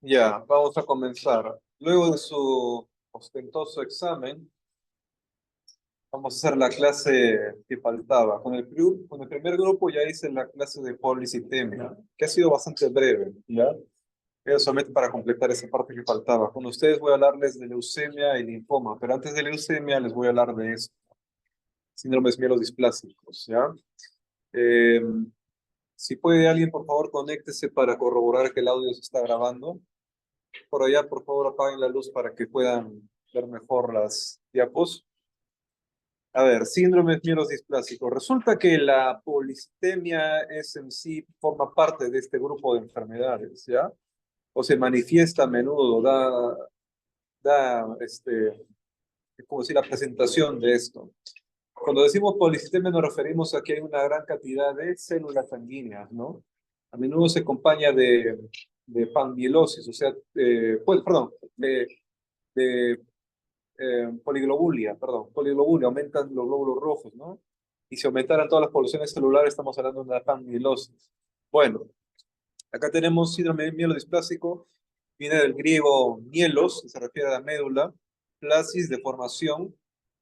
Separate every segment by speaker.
Speaker 1: Ya, vamos a comenzar. Luego de su ostentoso examen, vamos a hacer la clase que faltaba. Con el primer grupo ya hice la clase de policitemia, que ha sido bastante breve, ¿ya? Era solamente para completar esa parte que faltaba. Con ustedes voy a hablarles de leucemia y linfoma, pero antes de leucemia les voy a hablar de esto, síndromes mielodisplásicos, ¿ya? Eh, si puede alguien, por favor, conéctese para corroborar que el audio se está grabando. Por allá, por favor, apaguen la luz para que puedan ver mejor las diapos. A ver, síndromes mielodisplásicos. Resulta que la polistemia es en sí, forma parte de este grupo de enfermedades, ¿ya? O se manifiesta a menudo, es como decir, la presentación de esto. Cuando decimos polistemia nos referimos a que hay una gran cantidad de células sanguíneas, ¿no? A menudo se acompaña de panmielosis, o sea, pues, perdón, de poliglobulia, aumentan los glóbulos rojos, ¿no? Y si aumentaran todas las poblaciones celulares, estamos hablando de una panmilosis. Bueno, acá tenemos síndrome mielodisplásico, viene del griego mielos, que se refiere a la médula, plasis, de formación,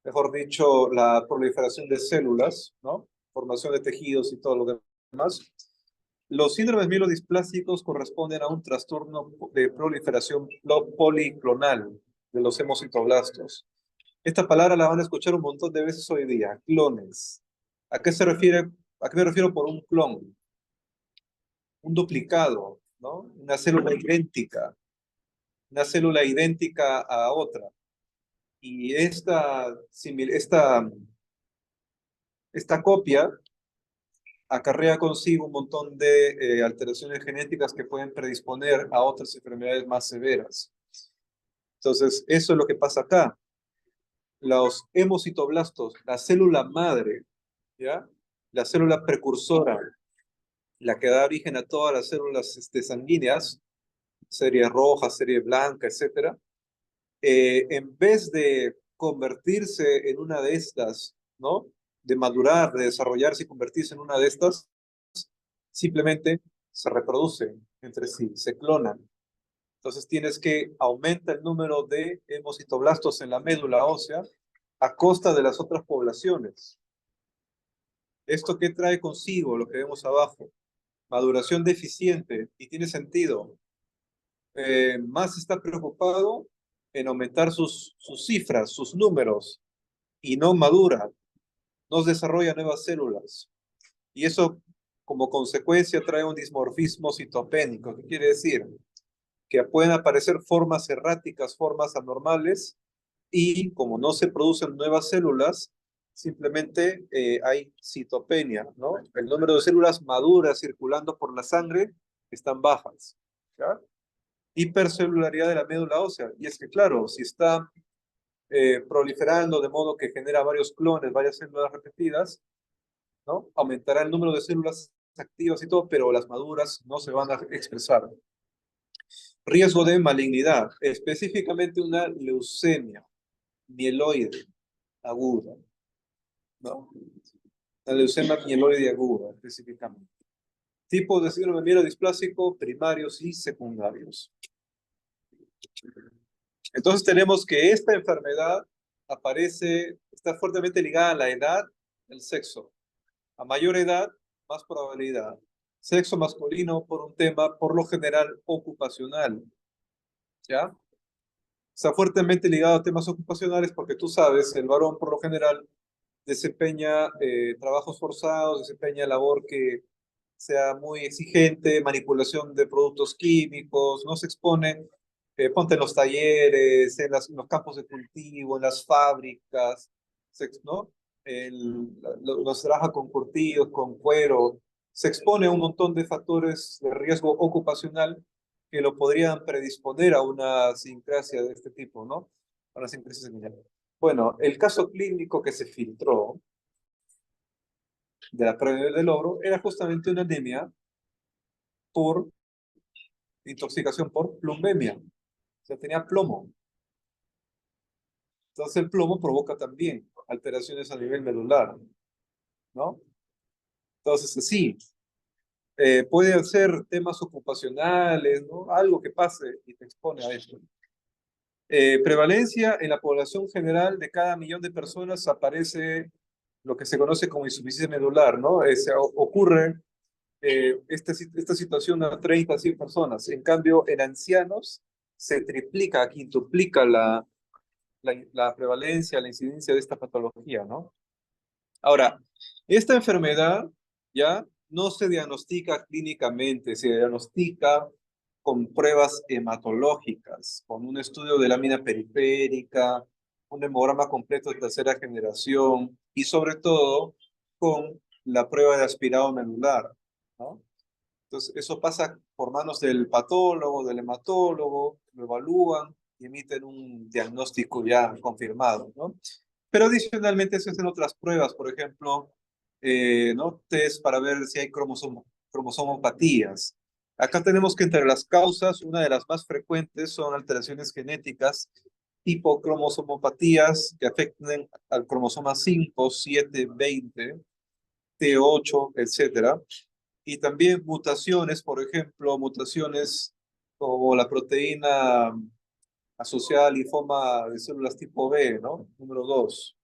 Speaker 1: mejor dicho, la proliferación de células, ¿no? Formación de tejidos y todo lo demás. Los síndromes mielodisplásicos corresponden a un trastorno de proliferación policlonal de los hemocitoblastos. Esta palabra la van a escuchar un montón de veces hoy día, clones. ¿A qué se refiere? ¿A qué me refiero por un clon? Un duplicado, ¿no? Una célula idéntica a otra. Y esta copia acarrea consigo un montón de alteraciones genéticas que pueden predisponer a otras enfermedades más severas. Entonces, eso es lo que pasa acá. Los hemocitoblastos, la célula madre, ¿ya? La célula precursora, la que da origen a todas las células sanguíneas, serie roja, serie blanca, etcétera, en vez de convertirse en una de estas, ¿no? De madurar, de desarrollarse y convertirse en una de estas, simplemente se reproducen entre sí, se clonan. Entonces tienes que aumentar el número de hemocitoblastos en la médula ósea a costa de las otras poblaciones. ¿Esto qué trae consigo? Lo que vemos abajo. Maduración deficiente, y tiene sentido. Más está preocupado en aumentar sus cifras, sus números, y no madura, no desarrolla nuevas células. Y eso, como consecuencia, trae un dimorfismo citopénico. ¿Qué quiere decir? Que pueden aparecer formas erráticas, formas anormales, y como no se producen nuevas células, simplemente hay citopenia, ¿no? El número de células maduras circulando por la sangre están bajas, ¿ya? Hipercelularidad de la médula ósea. Y es que, claro, si está proliferando de modo que genera varios clones, varias células repetidas, ¿no? Aumentará el número de células activas y todo, pero las maduras no se van a expresar. Riesgo de malignidad, específicamente una leucemia mieloide aguda, ¿no? La leucemia mieloide aguda, específicamente. Tipos de síndrome mielodisplásico primarios y secundarios. Entonces tenemos que esta enfermedad está fuertemente ligada a la edad, el sexo. A mayor edad, más probabilidad. Sexo masculino por un tema, por lo general, ocupacional. ¿Ya? Está fuertemente ligado a temas ocupacionales porque tú sabes, el varón por lo general desempeña trabajos forzados, desempeña labor que sea muy exigente, manipulación de productos químicos, no se expone, ponte en los talleres, en los campos de cultivo, en las fábricas, ¿no? Los trabaja con curtidos, con cuero, se expone a un montón de factores de riesgo ocupacional que lo podrían predisponer a una sincrasia de este tipo, ¿no? A una sincrasia similar. Bueno, el caso clínico que se filtró de la prueba del logro era justamente una anemia por intoxicación por plumbemia. O sea, tenía plomo. Entonces el plomo provoca también alteraciones a nivel medular, ¿no? Entonces, sí, Puede ser temas ocupacionales, ¿no? Algo que pase y te expone a esto. Prevalencia en la población general de cada 1.000.000 de personas aparece lo que se conoce como insuficiencia medular, ¿no? Ocurre esta situación a 30, 100 personas. En cambio, en ancianos se triplica, quintuplica la prevalencia, la incidencia de esta patología, ¿no? Ahora, esta enfermedad ya no se diagnostica clínicamente, se diagnostica con pruebas hematológicas, con un estudio de lámina periférica, un hemograma completo de tercera generación y sobre todo con la prueba de aspirado medular, ¿no? Entonces, eso pasa por manos del patólogo, del hematólogo, lo evalúan y emiten un diagnóstico ya confirmado, ¿no? Pero adicionalmente se hacen otras pruebas, por ejemplo, ¿no? Test para ver si hay cromosomopatías. Acá tenemos que entre las causas, una de las más frecuentes son alteraciones genéticas tipo cromosomopatías que afecten al cromosoma 5, 7, 20, T8, etcétera. Y también mutaciones, por ejemplo, mutaciones como la proteína asociada al linfoma de células tipo B, ¿no? Número 2,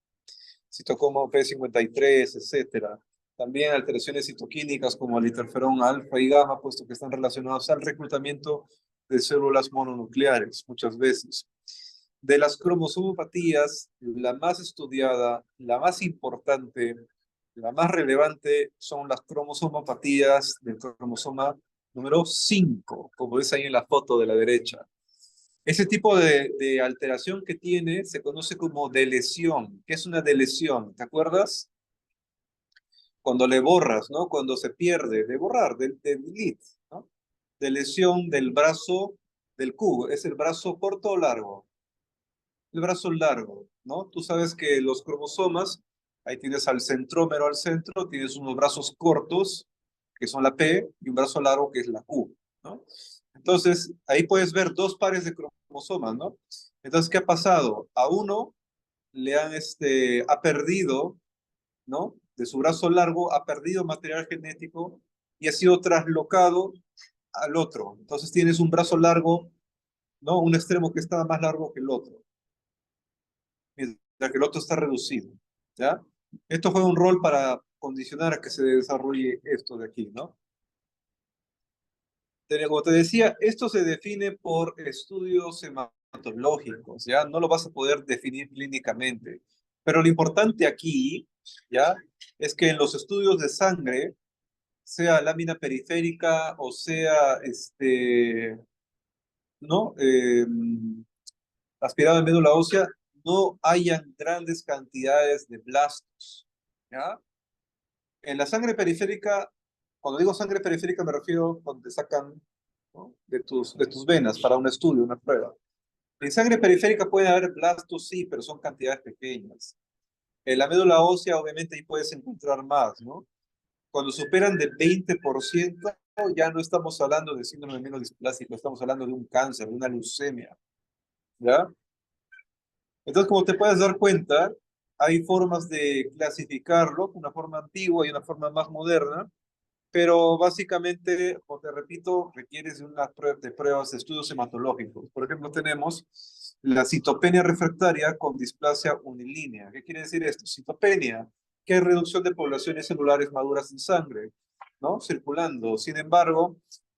Speaker 1: citocromo P53, etcétera. También alteraciones citoquímicas como el interferón alfa y gamma, puesto que están relacionados al reclutamiento de células mononucleares, muchas veces. De las cromosomopatías, la más estudiada, la más importante, la más relevante son las cromosomopatías del cromosoma número 5, como ves ahí en la foto de la derecha. Ese tipo de alteración que tiene se conoce como delesión. ¿Qué es una delesión? ¿Te acuerdas? Cuando le borras, ¿no? Cuando se pierde, de borrar, de delete, ¿no? Delesión del brazo del cubo. ¿Es el brazo corto o largo? El brazo largo, ¿no? Tú sabes que los cromosomas, ahí tienes al centrómero al centro, tienes unos brazos cortos, que son la P, y un brazo largo, que es la Q, ¿no? Entonces, ahí puedes ver dos pares de cromosomas, ¿no? Entonces, ¿qué ha pasado? A uno ha perdido, ¿no? De su brazo largo, ha perdido material genético y ha sido traslocado al otro. Entonces, tienes un brazo largo, ¿no? Un extremo que está más largo que el otro, mientras que el otro está reducido, ¿ya? Esto juega un rol para condicionar a que se desarrolle esto de aquí, ¿no? Como te decía, esto se define por estudios hematológicos, ¿ya? No lo vas a poder definir clínicamente. Pero lo importante aquí, ¿ya? Es que en los estudios de sangre, sea lámina periférica o sea, ¿no? Aspirado en médula ósea, no hayan grandes cantidades de blastos, ¿ya? En la sangre periférica, cuando digo sangre periférica me refiero cuando te sacan, ¿no? de tus venas para un estudio, una prueba. En sangre periférica puede haber blastos, sí, pero son cantidades pequeñas. En la médula ósea, obviamente, ahí puedes encontrar más, ¿no? Cuando superan de 20%, ya no estamos hablando de síndrome mielodisplásico, estamos hablando de un cáncer, de una leucemia, ¿ya? Entonces, como te puedes dar cuenta, hay formas de clasificarlo, una forma antigua y una forma más moderna, pero básicamente, como te repito, requieres de una de pruebas de estudios hematológicos. Por ejemplo, tenemos la citopenia refractaria con displasia unilínea. ¿Qué quiere decir esto? Citopenia, que es reducción de poblaciones celulares maduras en sangre, ¿no? Circulando. Sin embargo,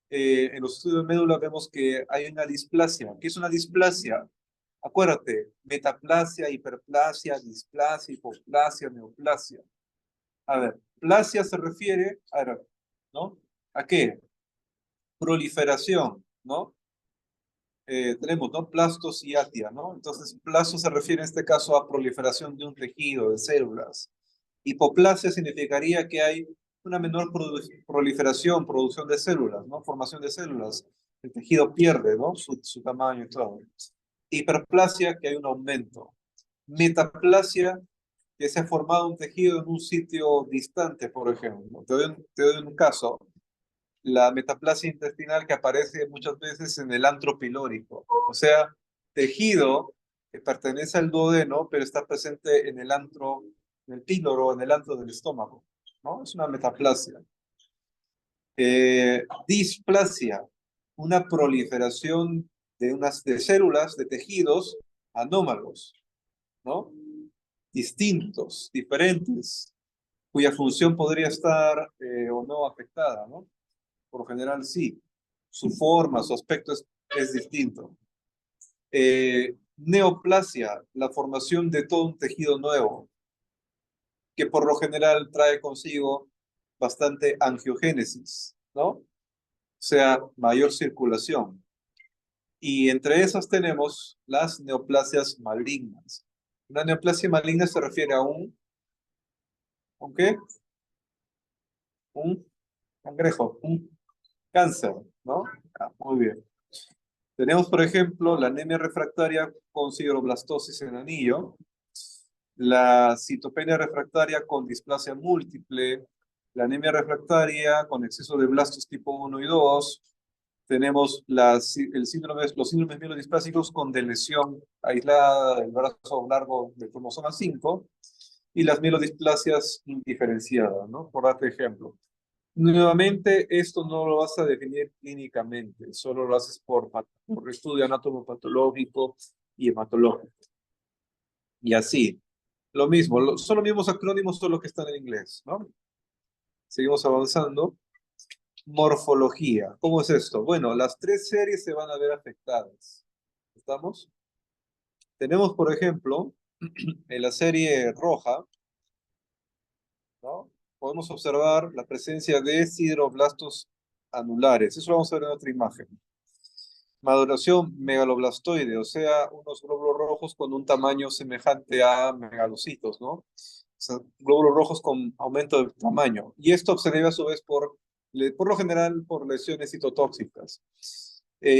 Speaker 1: en los estudios de médula vemos que hay una displasia. ¿Qué es una displasia? Acuérdate, metaplasia, hiperplasia, displasia, hipoplasia, neoplasia. A ver, plasia se refiere, a ver, ¿no? ¿A qué? Proliferación, ¿no? Tenemos, ¿no? Plastos y atia, ¿no? Entonces, plasto se refiere en este caso a proliferación de un tejido, de células. Hipoplasia significaría que hay una menor proliferación, producción de células, ¿no? Formación de células. El tejido pierde, ¿no? Su tamaño y todo. Hiperplasia, que hay un aumento. Metaplasia, que se ha formado un tejido en un sitio distante, por ejemplo. Te doy un caso. La metaplasia intestinal que aparece muchas veces en el antro pilórico. O sea, tejido que pertenece al duodeno, pero está presente en el antro, en el píloro, en el antro del estómago, ¿no? Es una metaplasia. Displasia, una proliferación de células, de tejidos anómalos, ¿no? Distintos, diferentes, cuya función podría estar o no afectada, ¿no? Por lo general sí. Su forma, su aspecto es distinto. Neoplasia, la formación de todo un tejido nuevo, que por lo general trae consigo bastante angiogénesis, ¿no? O sea, mayor circulación. Y entre esas tenemos las neoplasias malignas. Una neoplasia maligna se refiere a ¿un qué? Un cangrejo, un cáncer, ¿no? Ah, muy bien. Tenemos, por ejemplo, la anemia refractaria con sideroblastosis en anillo, la citopenia refractaria con displasia múltiple, la anemia refractaria con exceso de blastos tipo 1 y 2, tenemos los síndromes mielodisplásicos con lesión aislada del brazo largo del cromosoma 5 y las mielodisplasias indiferenciadas, ¿no? Por darte ejemplo. Nuevamente, esto no lo vas a definir clínicamente, solo lo haces por estudio anatomopatológico y hematológico. Y así, lo mismo, son los mismos acrónimos, solo que están en inglés, ¿no? Seguimos avanzando. Morfología. ¿Cómo es esto? Bueno, las tres series se van a ver afectadas. ¿Estamos? Tenemos, por ejemplo, en la serie roja, ¿no? Podemos observar la presencia de sideroblastos anulares. Eso lo vamos a ver en otra imagen. Maduración megaloblastoide, o sea, unos glóbulos rojos con un tamaño semejante a megalocitos, ¿no? O sea, glóbulos rojos con aumento de tamaño. Y esto se debe a su vez por lo general por lesiones citotóxicas.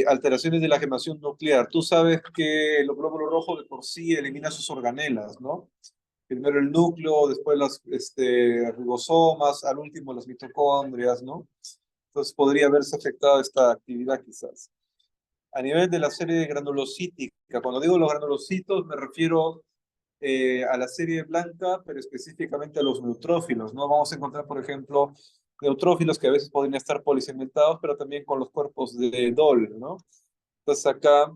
Speaker 1: Alteraciones de la gemación nuclear. Tú sabes que los glóbulos rojos de por sí eliminan sus organelas, ¿no? Primero el núcleo, después los ribosomas, al último las mitocondrias, ¿no? Entonces podría verse afectada esta actividad quizás. A nivel de la serie granulocítica, cuando digo los granulocitos me refiero a la serie blanca, pero específicamente a los neutrófilos, ¿no? Vamos a encontrar, por ejemplo, neutrófilos que a veces podrían estar polisegmentados, pero también con los cuerpos de Dol, ¿no? Entonces acá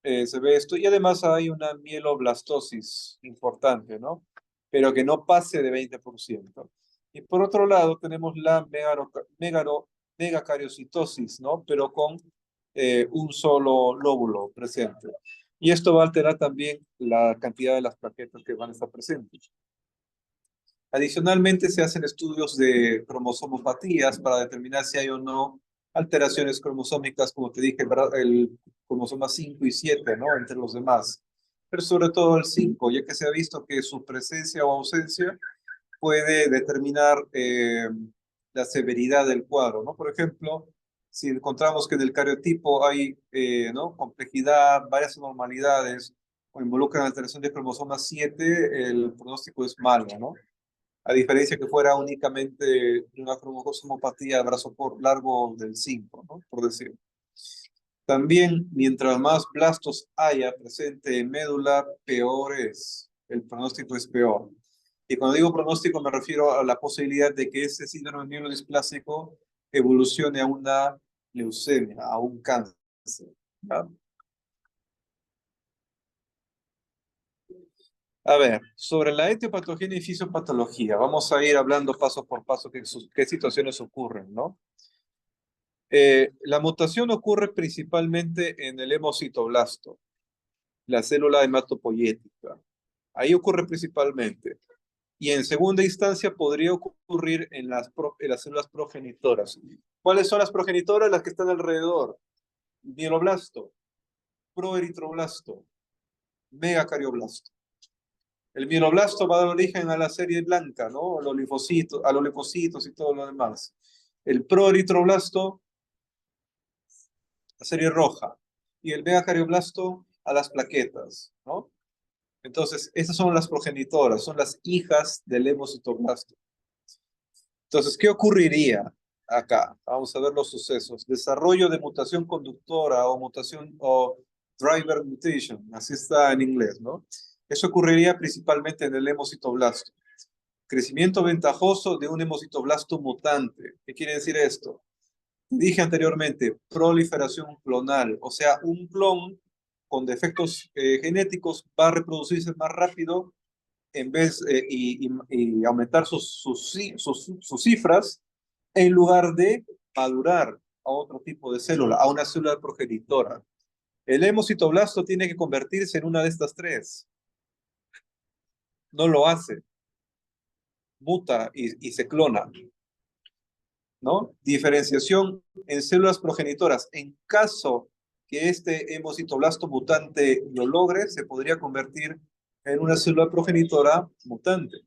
Speaker 1: se ve esto, y además hay una mieloblastosis importante, ¿no? Pero que no pase de 20%. Y por otro lado tenemos la megacariocitosis, ¿no? Pero con un solo lóbulo presente. Y esto va a alterar también la cantidad de las plaquetas que van a estar presentes. Adicionalmente, se hacen estudios de cromosomopatías para determinar si hay o no alteraciones cromosómicas, como te dije, el cromosoma 5 y 7, ¿no? Entre los demás. Pero sobre todo el 5, ya que se ha visto que su presencia o ausencia puede determinar la severidad del cuadro, ¿no? Por ejemplo, si encontramos que en el cariotipo hay ¿no? complejidad, varias anormalidades o involucran alteración de cromosoma 7, el pronóstico es malo, ¿no? A diferencia que fuera únicamente una cromosomopatía de brazo largo del 5, ¿no? Por decir. También, mientras más blastos haya presente en médula, peor es. El pronóstico es peor. Y cuando digo pronóstico me refiero a la posibilidad de que ese síndrome mielodisplásico evolucione a una leucemia, a un cáncer. ¿Ya? A ver, sobre la etiopatogenia y fisiopatología, vamos a ir hablando paso por paso qué situaciones ocurren, ¿no? La mutación ocurre principalmente en el hemocitoblasto, la célula hematopoyética. Ahí ocurre principalmente. Y en segunda instancia podría ocurrir en las células progenitoras. ¿Cuáles son las progenitoras? Las que están alrededor. Mieloblasto, proeritroblasto, megacardioblasto. El mieloblasto va a dar origen a la serie blanca, ¿no? A los linfocitos y todo lo demás. El proeritroblasto, la serie roja. Y el megacardioblasto a las plaquetas, ¿no? Entonces, esas son las progenitoras, son las hijas del hemocitoblasto. Entonces, ¿qué ocurriría acá? Vamos a ver los sucesos. Desarrollo de mutación conductora o mutación o driver mutation, así está en inglés, ¿no? Eso ocurriría principalmente en el hemocitoblasto. Crecimiento ventajoso de un hemocitoblasto mutante. ¿Qué quiere decir esto? Dije anteriormente, proliferación clonal, o sea, un clon con defectos genéticos va a reproducirse más rápido en vez, y aumentar sus cifras en lugar de madurar a otro tipo de célula, a una célula progenitora. El hemocitoblasto tiene que convertirse en una de estas tres. No lo hace, muta y se clona, ¿no? Diferenciación en células progenitoras. En caso que este hemocitoblasto mutante lo logre, se podría convertir en una célula progenitora mutante.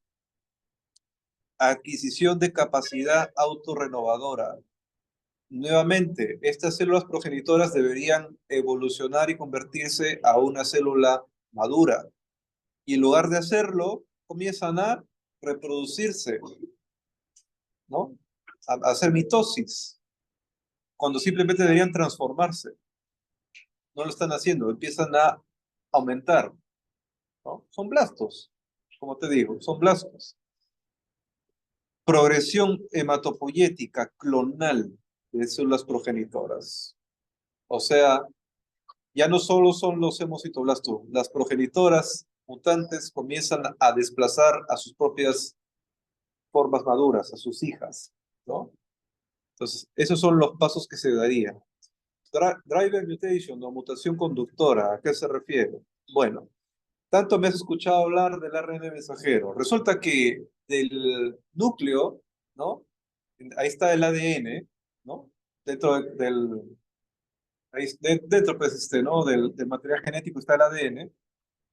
Speaker 1: Adquisición de capacidad autorrenovadora. Nuevamente, estas células progenitoras deberían evolucionar y convertirse a una célula madura. Y en lugar de hacerlo, comienzan a reproducirse, ¿no? A hacer mitosis, cuando simplemente deberían transformarse. No lo están haciendo, empiezan a aumentar, ¿no? Son blastos, como te digo, son blastos. Progresión hematopoyética clonal de células progenitoras. O sea, ya no solo son los hemocitoblastos, las progenitoras mutantes comienzan a desplazar a sus propias formas maduras, a sus hijas, ¿no? Entonces, esos son los pasos que se darían. Driver mutation o mutación conductora, ¿a qué se refiere? Bueno, tanto me has escuchado hablar del ARN mensajero. Resulta que del núcleo, ¿no? Ahí está el ADN, ¿no? Dentro dentro pues, ¿no? Del material genético está el ADN,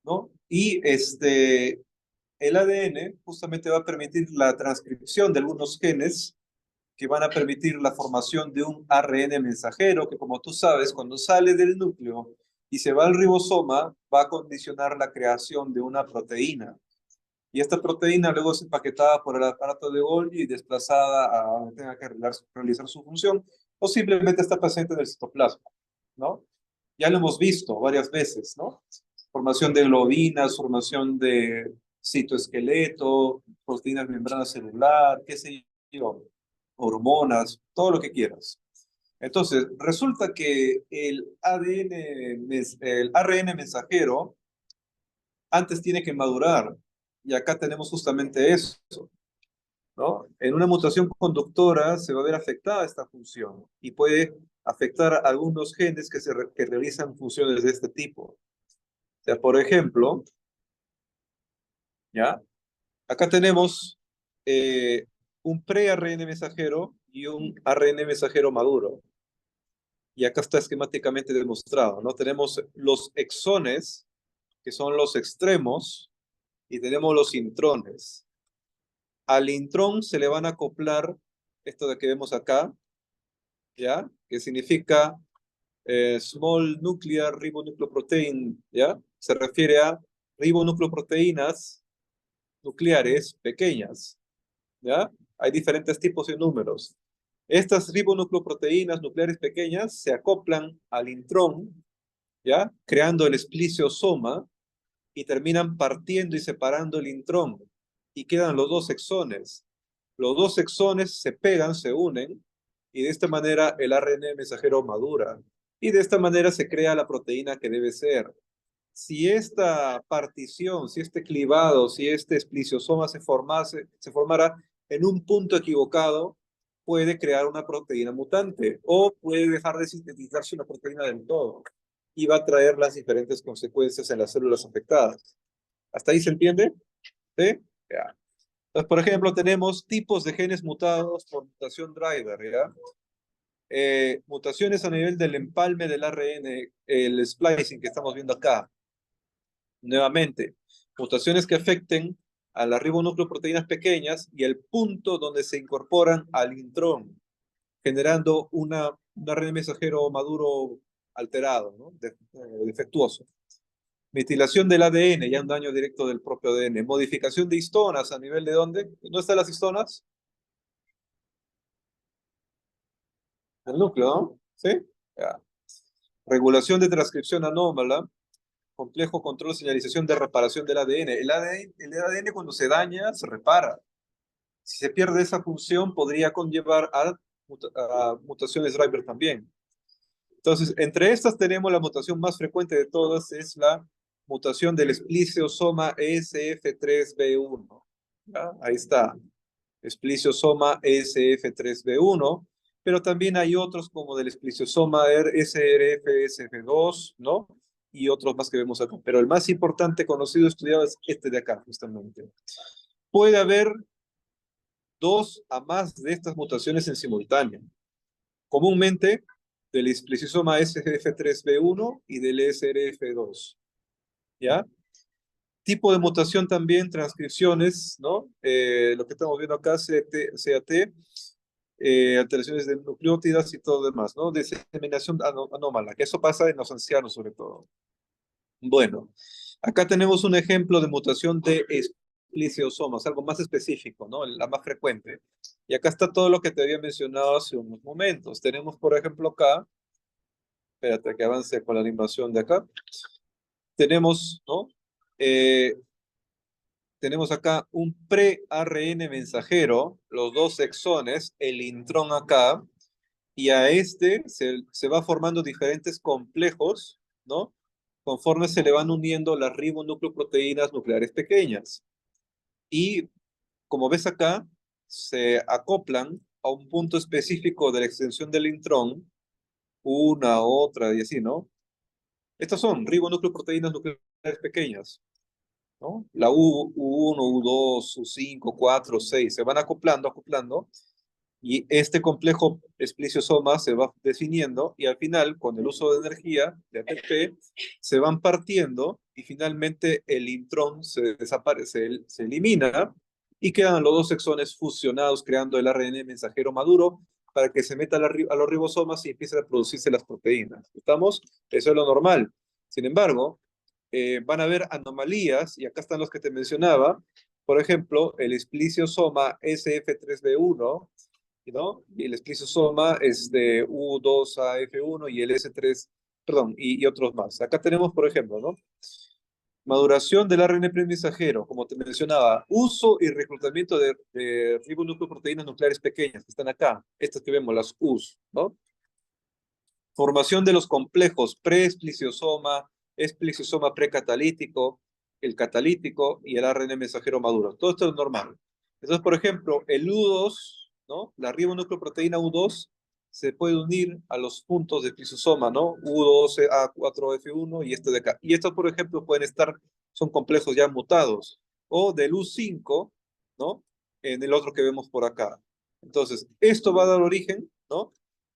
Speaker 1: ¿no? Y el ADN justamente va a permitir la transcripción de algunos genes que van a permitir la formación de un ARN mensajero que, como tú sabes, cuando sale del núcleo y se va al ribosoma, va a condicionar la creación de una proteína. Y esta proteína luego es empaquetada por el aparato de Golgi y desplazada a donde tenga que realizar su función, o simplemente está presente en el citoplasma, ¿no? Ya lo hemos visto varias veces, ¿no? Formación de globinas, formación de citoesqueleto, proteínas membrana celular, qué sé yo, hormonas, todo lo que quieras. Entonces, resulta que el ARN mensajero antes tiene que madurar, y acá tenemos justamente eso, ¿no? En una mutación conductora se va a ver afectada esta función y puede afectar a algunos genes que realizan funciones de este tipo. O sea, por ejemplo, ¿ya? Acá tenemos un pre-ARN mensajero y un ARN mensajero maduro. Y acá está esquemáticamente demostrado, ¿no? Tenemos los exones, que son los extremos, y tenemos los intrones. Al intrón se le van a acoplar esto de que vemos acá, ¿ya? Que significa Small Nuclear Ribonucleoprotein, ¿ya? Se refiere a ribonucleoproteínas nucleares pequeñas, ¿ya? Hay diferentes tipos y números. Estas ribonucleoproteínas nucleares pequeñas se acoplan al intrón, ¿ya? Creando el espliciosoma y terminan partiendo y separando el intrón y quedan los dos exones. Los dos exones se pegan, se unen y de esta manera el ARN mensajero madura y de esta manera se crea la proteína que debe ser. Si esta partición, si este clivado, si este espliciosoma se formara en un punto equivocado, puede crear una proteína mutante o puede dejar de sintetizarse una proteína del todo y va a traer las diferentes consecuencias en las células afectadas. ¿Hasta ahí se entiende? ¿Sí? Ya. Entonces, por ejemplo, tenemos tipos de genes mutados por mutación driver, ¿ya? Mutaciones a nivel del empalme del ARN, el splicing que estamos viendo acá. Nuevamente, mutaciones que afecten a las ribonucleoproteínas pequeñas y el punto donde se incorporan al intrón, generando un ARN mensajero maduro alterado, ¿no? Defectuoso. Metilación del ADN, ya un daño directo del propio ADN. Modificación de histonas a nivel de dónde? ¿Dónde están las histonas? El núcleo, ¿no? ¿Sí? Ya. Regulación de transcripción anómala. Complejo control, señalización de reparación del ADN. El ADN cuando se daña, se repara. Si se pierde esa función, podría conllevar a mutaciones driver también. Entonces, entre estas tenemos la mutación más frecuente de todas, es la mutación del espliciosoma ESF3B1. ¿Ya? Ahí está, espliciosoma ESF3B1, pero también hay otros como del espliciosoma SRFSF2, ¿no? Y otros más que vemos acá. Pero el más importante conocido estudiado es este de acá, justamente. Puede haber dos a más de estas mutaciones en simultáneo. Comúnmente del esplicizoma SGF3B1 y del SRF2, ¿ya? Tipo de mutación también, transcripciones, ¿no? Lo que estamos viendo acá, CAT, alteraciones de nucleótidas y todo lo demás, ¿no? Diseminación anómala, que eso pasa en los ancianos sobre todo. Bueno, acá tenemos un ejemplo de mutación de espliciosomos, algo más específico, ¿no? La más frecuente. Y acá está todo lo que te había mencionado hace unos momentos. Tenemos, por ejemplo, acá, espérate que avance con la animación de acá. Tenemos, ¿no? Eh, tenemos acá un pre-ARN mensajero, los dos exones, el intrón acá, y a este se va formando diferentes complejos, ¿no? Conforme se le van uniendo las ribonucleoproteínas nucleares pequeñas. Y como ves acá, se acoplan a un punto específico de la extensión del intrón, una, otra y así, ¿no? Estas son ribonucleoproteínas nucleares pequeñas, ¿no? La U1, U2, U5, 4, 6, se van acoplando, y este complejo espliciosoma se va definiendo, y al final, con el uso de energía, de ATP, se van partiendo, y finalmente el intrón se desaparece, se elimina, y quedan los dos exones fusionados, creando el ARN mensajero maduro, para que se meta a los ribosomas y empiecen a producirse las proteínas. ¿Estamos? Eso es lo normal. Sin embargo, van a haber anomalías, y acá están los que te mencionaba. Por ejemplo, el espliciosoma SF3B1, ¿no? Y el esplicosoma es de U2AF1 y el S3, perdón, y otros más. Acá tenemos, por ejemplo, ¿no? Maduración del ARN mensajero, como te mencionaba, uso y reclutamiento de ribonucleoproteínas nucleares pequeñas, que están acá, estas que vemos, las U's, ¿no? Formación de los complejos pre-espliciosoma, espliciosoma precatalítico, el catalítico y el ARN mensajero maduro. Todo esto es normal. Entonces, por ejemplo, el U2, ¿no? La ribonucleoproteína U2 se puede unir a los puntos de esplicosoma, ¿no? U2A4F1 y este de acá. Y estos, por ejemplo, pueden estar, son complejos ya mutados. O del U5, ¿no? En el otro que vemos por acá. Entonces, esto va a dar origen, ¿no?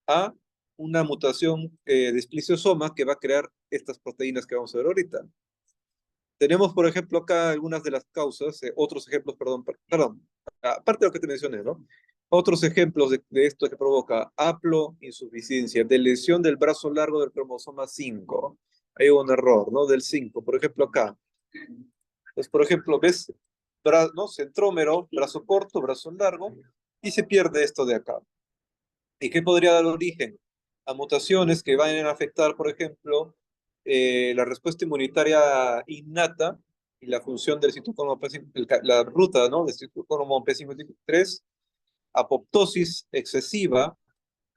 Speaker 1: A una mutación de espliciosoma que va a crear estas proteínas que vamos a ver ahorita. Tenemos, por ejemplo, acá algunas de las causas, otros ejemplos, perdón, aparte de lo que te mencioné, ¿no? Otros ejemplos de esto que provoca haploinsuficiencia, de lesión del brazo largo del cromosoma 5. Hay un error, ¿no? Del 5, por ejemplo, acá. Entonces, por ejemplo, ves, ¿no? Centrómero, brazo corto, brazo largo, y se pierde esto de acá. ¿Y qué podría dar origen? A mutaciones que vayan a afectar, por ejemplo, la respuesta inmunitaria innata y la función del citocromo P53, la ruta, ¿no? Del citocromo P53, apoptosis excesiva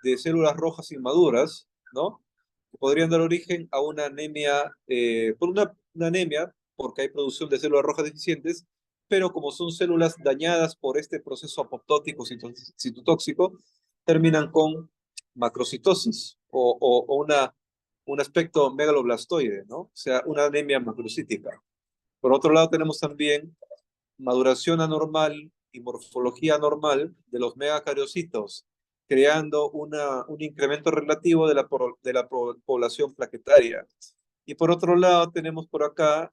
Speaker 1: de células rojas inmaduras, ¿no? Que podrían dar origen a una anemia, por una anemia, porque hay producción de células rojas deficientes, pero como son células dañadas por este proceso apoptótico citotóxico, terminan con macrocitosis o un aspecto megaloblastoide, ¿no? O sea, una anemia macrocítica. Por otro lado, tenemos también maduración anormal y morfología anormal de los megacariocitos, creando un incremento relativo de la población plaquetaria. Y por otro lado, tenemos por acá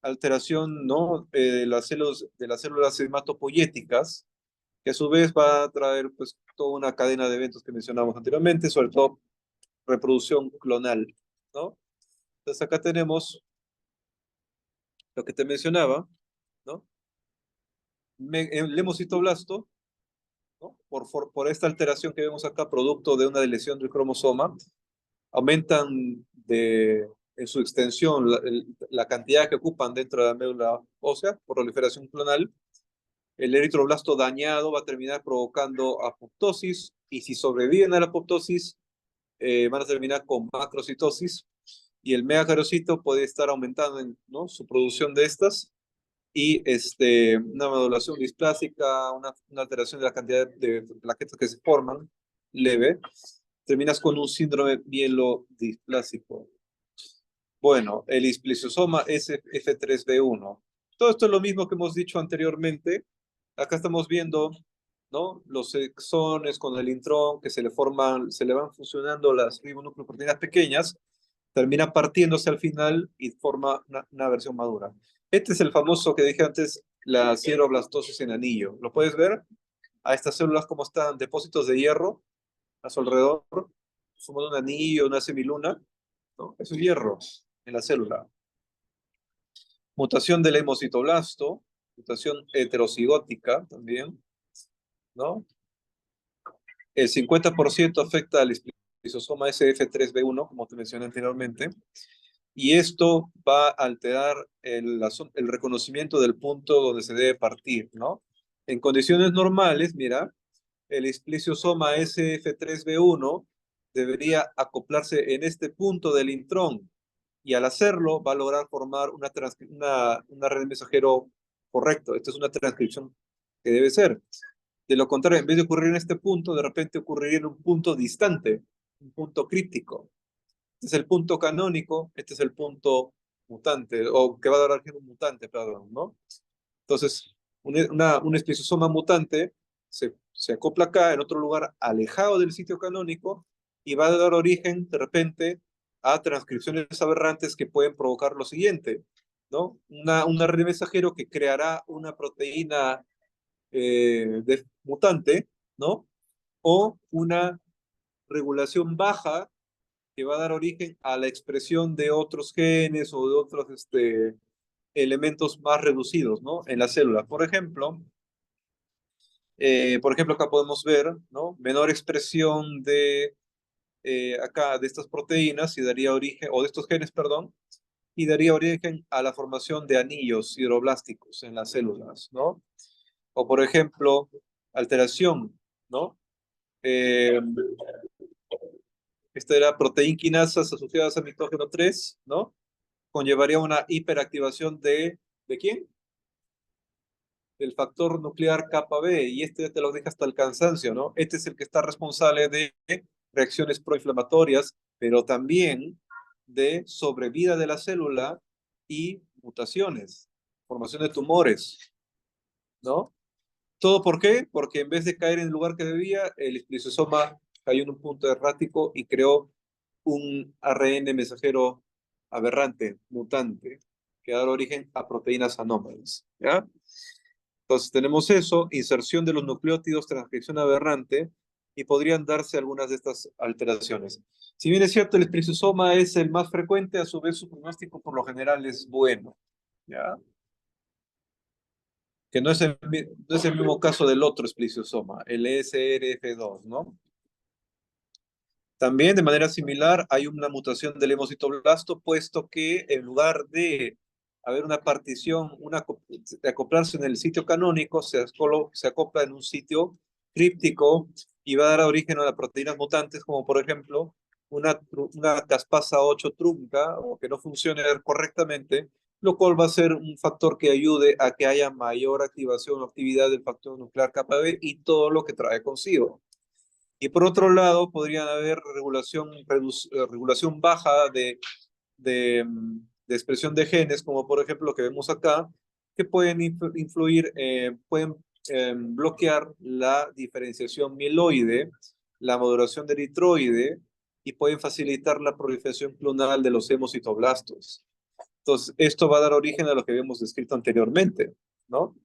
Speaker 1: alteración, ¿no? De las células hematopoyéticas, que a su vez va a traer pues toda una cadena de eventos que mencionamos anteriormente, sobre todo reproducción clonal, ¿no? Entonces acá tenemos lo que te mencionaba, ¿no? El hemocitoblasto, ¿no? Por esta alteración que vemos acá, producto de una lesión del cromosoma, aumentan en su extensión la cantidad que ocupan dentro de la médula ósea por proliferación clonal, El eritroblasto dañado va a terminar provocando apoptosis, y si sobreviven a la apoptosis, van a terminar con macrocitosis, y el megacarocito puede estar aumentando ¿no? su producción de estas, y una modulación displásica, una alteración de la cantidad de plaquetas que se forman, leve, terminas con un síndrome mielodisplásico. Bueno, el ispliciosoma SF3B1. Todo esto es lo mismo que hemos dicho anteriormente. Acá estamos viendo, ¿no? Los exones con el intrón que se le van fusionando las ribonucleoproteínas pequeñas, termina partiéndose al final y forma una versión madura. Este es el famoso que dije antes, la sideroblastosis en anillo. ¿Lo puedes ver? A estas células como están depósitos de hierro a su alrededor, formando un anillo, una semiluna, ¿no? Eso es hierro en la célula. Mutación del hemocitoblasto, mutación heterocigótica también, ¿no? El 50% afecta al esplicosoma SF3B1, como te mencioné anteriormente, y esto va a alterar el reconocimiento del punto donde se debe partir, ¿no? En condiciones normales, mira, el espliciosoma SF3B1 debería acoplarse en este punto del intrón, y al hacerlo va a lograr formar una red de mensajero correcto. Esta es una transcripción que debe ser. De lo contrario, en vez de ocurrir en este punto, de repente ocurriría en un punto distante, un punto críptico. Este es el punto canónico, este es el punto mutante, o que va a dar origen a un mutante, perdón, ¿no? Entonces, un esplicosoma mutante se acopla acá, en otro lugar alejado del sitio canónico, y va a dar origen, de repente, a transcripciones aberrantes que pueden provocar lo siguiente, ¿no? Una red de mensajero que creará una proteína mutante, ¿no? O una regulación baja que va a dar origen a la expresión de otros genes o de otros elementos más reducidos, ¿no? En la célula. Por ejemplo, acá podemos ver, ¿no? Menor expresión acá de estas proteínas y daría origen, o de estos genes, perdón, y daría origen a la formación de anillos hidroblásticos en las células, ¿no? O por ejemplo, alteración, ¿no? Eh, esta era proteína quinasas asociadas a mitógeno 3, ¿no? Conllevaría una hiperactivación ¿de quién? Del factor nuclear kappa B, y este te lo deja hasta el cansancio, ¿no? Este es el que está responsable de reacciones proinflamatorias, pero también de sobrevida de la célula y mutaciones, formación de tumores, ¿no? ¿Todo por qué? Porque en vez de caer en el lugar que debía, el esplicosoma cayó en un punto errático y creó un ARN mensajero aberrante, mutante, que da origen a proteínas anómalas, ¿ya? Entonces tenemos eso, inserción de los nucleótidos, transcripción aberrante, y podrían darse algunas de estas alteraciones. Si bien es cierto, el esplicosoma es el más frecuente, a su vez su pronóstico por lo general es bueno, ¿ya? Que no es el mismo caso del otro esplicosoma, el SRF2, ¿no? También de manera similar hay una mutación del hemocitoblasto, puesto que en lugar de haber una partición, de acoplarse en el sitio canónico, se acopla en un sitio críptico y va a dar origen a las proteínas mutantes, como por ejemplo una caspasa 8 trunca o que no funcione correctamente, lo cual va a ser un factor que ayude a que haya mayor activación o actividad del factor nuclear kappa B y todo lo que trae consigo. Y por otro lado, podrían haber regulación baja de expresión de genes, como por ejemplo lo que vemos acá, que pueden influir, pueden bloquear la diferenciación mieloide, la maduración de eritroide, y pueden facilitar la proliferación clonal de los hemocitoblastos. Entonces, esto va a dar origen a lo que habíamos descrito anteriormente, ¿no?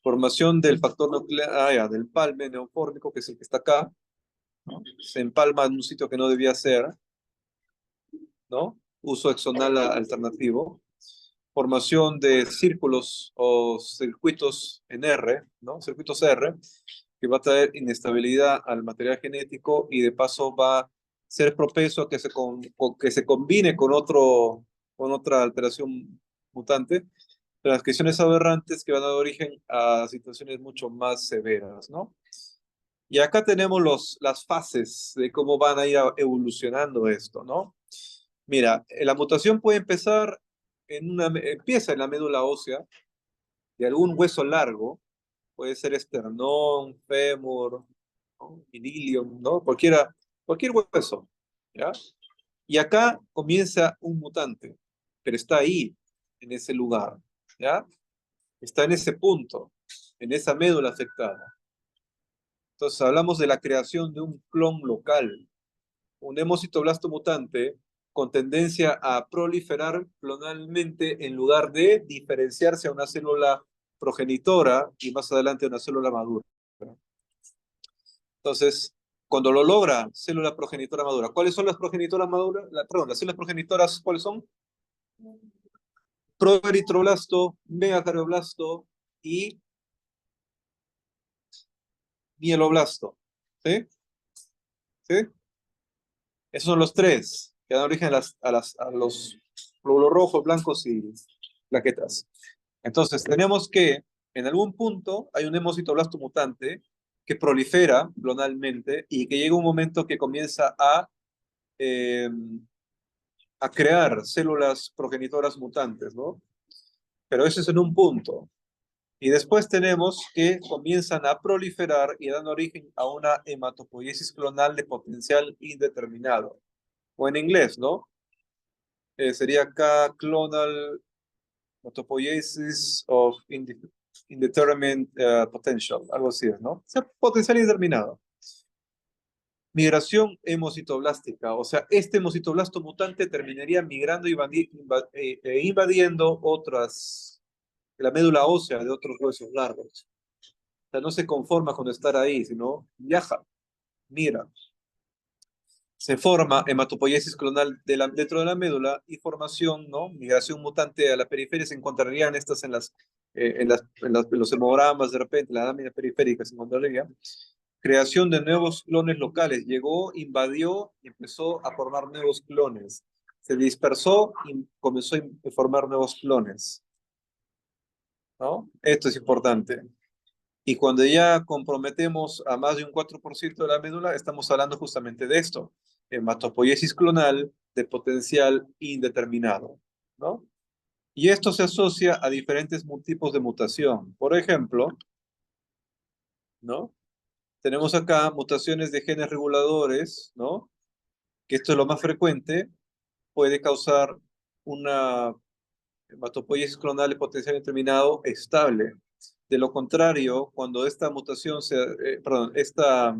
Speaker 1: Formación del factor nuclear, del palme neofórmico, que es el que está acá, ¿no? Se empalma en un sitio que no debía ser, ¿no? Uso exonal alternativo. Formación de círculos o circuitos en R, ¿no? Circuitos R, que va a traer inestabilidad al material genético y de paso va a ser propenso a que que se combine con otra alteración mutante, transcripciones aberrantes que van a dar origen a situaciones mucho más severas, ¿no? Y acá tenemos las fases de cómo van a ir evolucionando esto, ¿no? Mira, la mutación puede empezar empieza en la médula ósea de algún hueso largo, puede ser esternón, fémur, ¿no? Ilium, ¿no? Cualquier hueso, ¿ya? Y acá comienza un mutante, pero está ahí, en ese lugar, ¿ya? Está en ese punto, en esa médula afectada. Entonces hablamos de la creación de un clon local, un hemocitoblasto mutante con tendencia a proliferar clonalmente en lugar de diferenciarse a una célula progenitora y más adelante a una célula madura. Entonces, cuando lo logra, célula progenitora madura. ¿Cuáles son las progenitoras maduras? Perdón, las células progenitoras, ¿cuáles son? Proeritroblasto, megacardioblasto y mieloblasto. ¿Sí? ¿Sí? Esos son los tres que dan origen a los glóbulos rojos, blancos y plaquetas. Entonces, tenemos que en algún punto hay un hemocitoblasto mutante que prolifera clonalmente y que llega un momento que comienza eh, a crear células progenitoras mutantes, ¿no? Pero eso es en un punto. Y después tenemos que comienzan a proliferar y dan origen a una hematopoiesis clonal de potencial indeterminado. O en inglés, ¿no? Sería acá clonal hematopoiesis of indeterminate potential, algo así, ¿no? O sea, potencial indeterminado. Migración hemocitoblástica, o sea, este hemocitoblasto mutante terminaría migrando y invadiendo la médula ósea de otros huesos largos. O sea, no se conforma con estar ahí, sino viaja, mira. Se forma hematopoiesis clonal dentro de la médula y formación, ¿no? Migración mutante a la periferia. Se encontrarían estas en los hemogramas, de repente, la lámina periférica se encontraría. Creación de nuevos clones locales. Llegó, invadió y empezó a formar nuevos clones. Se dispersó y comenzó a formar nuevos clones, ¿no? Esto es importante. Y cuando ya comprometemos a más de un 4% de la médula, estamos hablando justamente de esto, hematopoiesis clonal de potencial indeterminado, ¿no? Y esto se asocia a diferentes tipos de mutación. Por ejemplo, ¿no? Tenemos acá mutaciones de genes reguladores, ¿no? Que esto es lo más frecuente, puede causar una hematopoiesis clonal de potencial indeterminado estable. De lo contrario, cuando esta mutación perdón, esta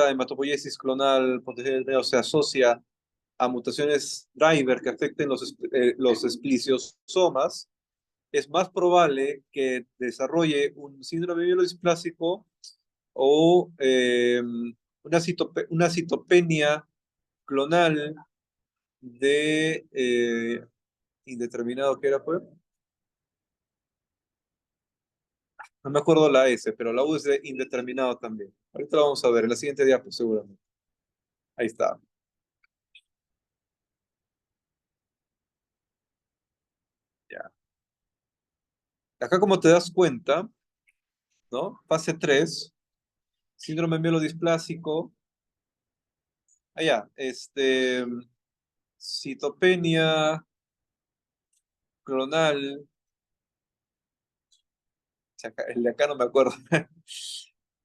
Speaker 1: hematopoiesis clonal potencial indeterminado se asocia a mutaciones driver que afecten los esplisiosomas, es más probable que desarrolle un síndrome mielodisplásico o una citopenia clonal de indeterminado que era, pues. No me acuerdo la S, pero la U es de indeterminado también. Ahorita lo vamos a ver en la siguiente diapositiva, seguramente. Ahí está. Ya. Acá como te das cuenta, ¿no? Fase 3, síndrome mielodisplásico. Allá, citopenia clonal. El de acá no me acuerdo.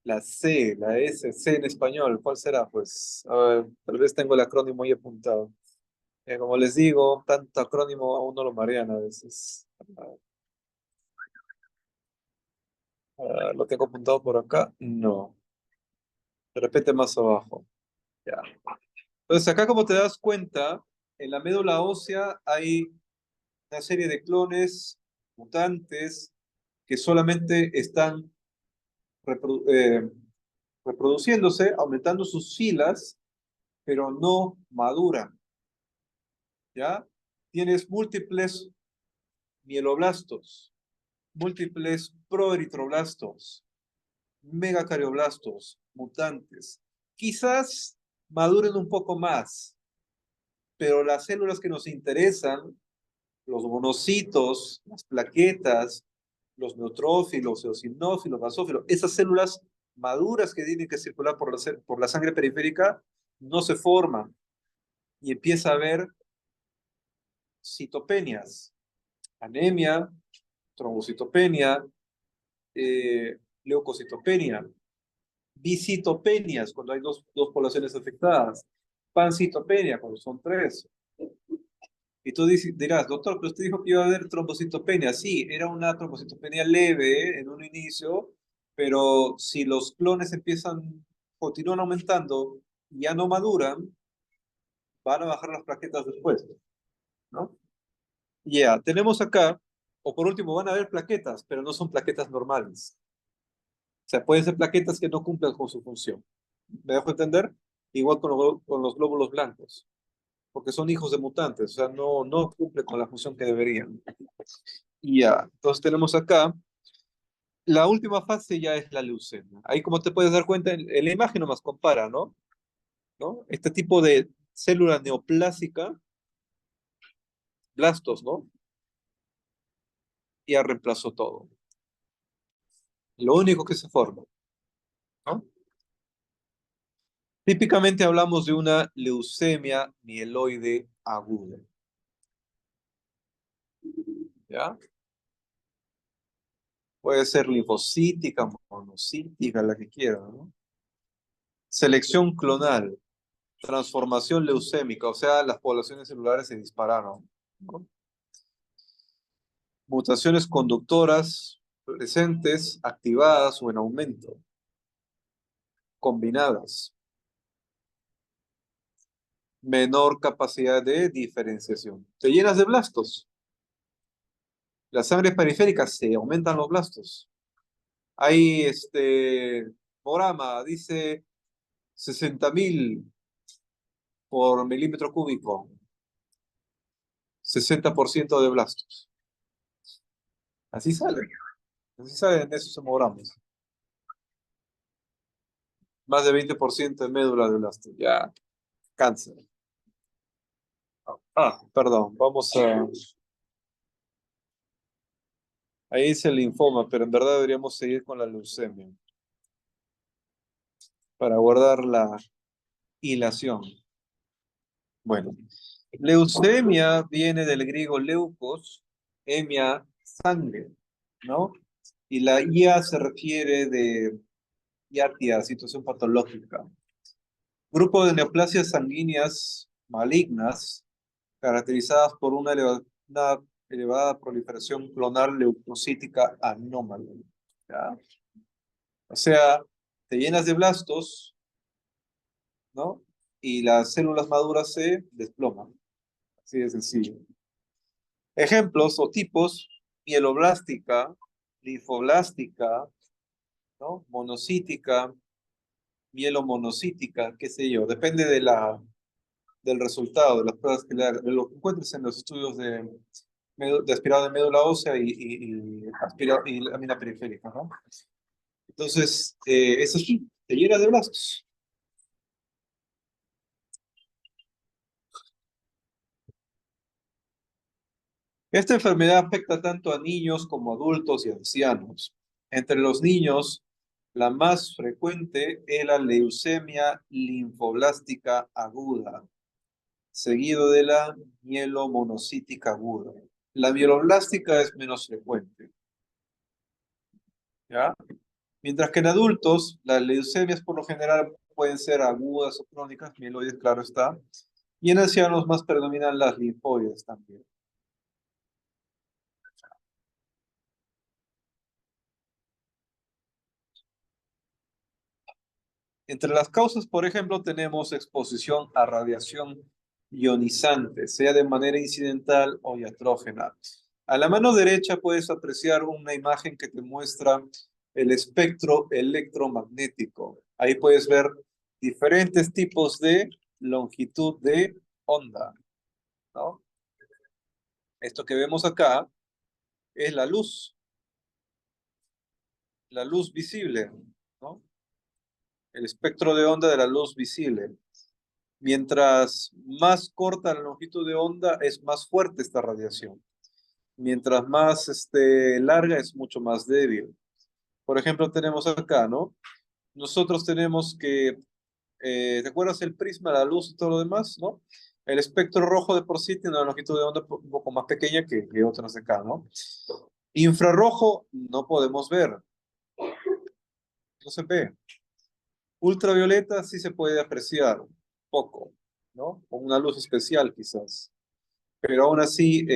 Speaker 1: La C, la S, C en español, ¿cuál será? Pues, a ver, tal vez tengo el acrónimo ahí apuntado. Como les digo, tanto acrónimo a uno lo marean a veces. ¿Lo tengo apuntado por acá? No. De repente más abajo. Ya. Entonces, acá como te das cuenta, en la médula ósea hay una serie de clones mutantes que solamente están reprodu- eh, reproduciéndose, aumentando sus filas, pero no maduran, ¿ya? Tienes múltiples mieloblastos, múltiples proeritroblastos, megacarioblastos, mutantes. Quizás maduren un poco más, pero las células que nos interesan los monocitos, las plaquetas, los neutrófilos, eosinófilos, basófilos, esas células maduras que tienen que circular por la sangre periférica no se forman y empieza a haber citopenias, anemia, trombocitopenia, leucocitopenia, bicitopenias, cuando hay dos poblaciones afectadas, pancitopenia, cuando son tres. Y tú dirás, doctor, pero usted dijo que iba a haber trombocitopenia. Sí, era una trombocitopenia leve en un inicio, pero si los clones continúan aumentando y ya no maduran, van a bajar las plaquetas después, ¿no? Ya, tenemos acá, o por último, van a haber plaquetas, pero no son plaquetas normales. O sea, pueden ser plaquetas que no cumplan con su función. ¿Me dejo entender? Igual con los glóbulos blancos, porque son hijos de mutantes, o sea, no cumplen con la función que deberían. Y ya, entonces tenemos acá, la última fase ya es la leucemia. Ahí como te puedes dar cuenta, en la imagen nomás compara, ¿no? ¿No? Este tipo de célula neoplásica, blastos, ¿no? Ya reemplazó todo. Lo único que se forma, ¿no? Típicamente hablamos de una leucemia mieloide aguda, ¿ya? Puede ser linfocítica, monocítica, la que quiera, ¿no? Selección clonal, transformación leucémica, o sea, las poblaciones celulares se dispararon, ¿no? Mutaciones conductoras presentes, activadas o en aumento, combinadas, menor capacidad de diferenciación. Te llenas de blastos. La sangre periférica se aumentan los blastos. Hay Morama, dice 60.000 por milímetro cúbico, 60% de blastos. Así sale. Así salen esos hemogramas. Más de 20% de médula de blastos. Ya, cáncer. Perdón, vamos a... Ahí dice el linfoma, pero en verdad deberíamos seguir con la leucemia para guardar la hilación. Bueno, leucemia viene del griego leucos, hemia, sangre, ¿no? Y la IA se refiere de iatia, situación patológica. Grupo de neoplasias sanguíneas malignas caracterizadas por una elevada proliferación clonal leucocítica anómala. ¿Ya? O sea, te llenas de blastos, ¿no? Y las células maduras se desploman. Así de sencillo. Ejemplos o tipos: mieloblástica, linfoblástica, ¿no? Monocítica, mielomonocítica, qué sé yo. Depende del resultado, de las pruebas que le hagas, de lo que encuentres en los estudios de aspirado de médula ósea y lámina periférica, ¿no? Entonces, eso sí, te llena de blastos. Esta enfermedad afecta tanto a niños como a adultos y ancianos. Entre los niños, la más frecuente es la leucemia linfoblástica aguda, seguido de la mielomonocítica aguda. La mieloblástica es menos frecuente, ¿ya? Mientras que en adultos, las leucemias por lo general pueden ser agudas o crónicas, mieloides, claro está, y en ancianos más predominan las linfoides también. Entre las causas, por ejemplo, tenemos exposición a radiación ionizante, sea de manera incidental o iatrógena. A la mano derecha puedes apreciar una imagen que te muestra el espectro electromagnético. Ahí puedes ver diferentes tipos de longitud de onda, ¿no? Esto que vemos acá es la luz visible, ¿no? El espectro de onda de la luz visible. Mientras más corta la longitud de onda, es más fuerte esta radiación. Mientras más larga es mucho más débil. Por ejemplo, tenemos acá, ¿no? Nosotros tenemos que, ¿te acuerdas el prisma, la luz y todo lo demás, ¿no? El espectro rojo de por sí tiene una longitud de onda un poco más pequeña que otras de acá, ¿no? Infrarrojo no podemos ver, no se ve. Ultravioleta sí se puede apreciar, poco, ¿no? Con una luz especial quizás. Pero aún así,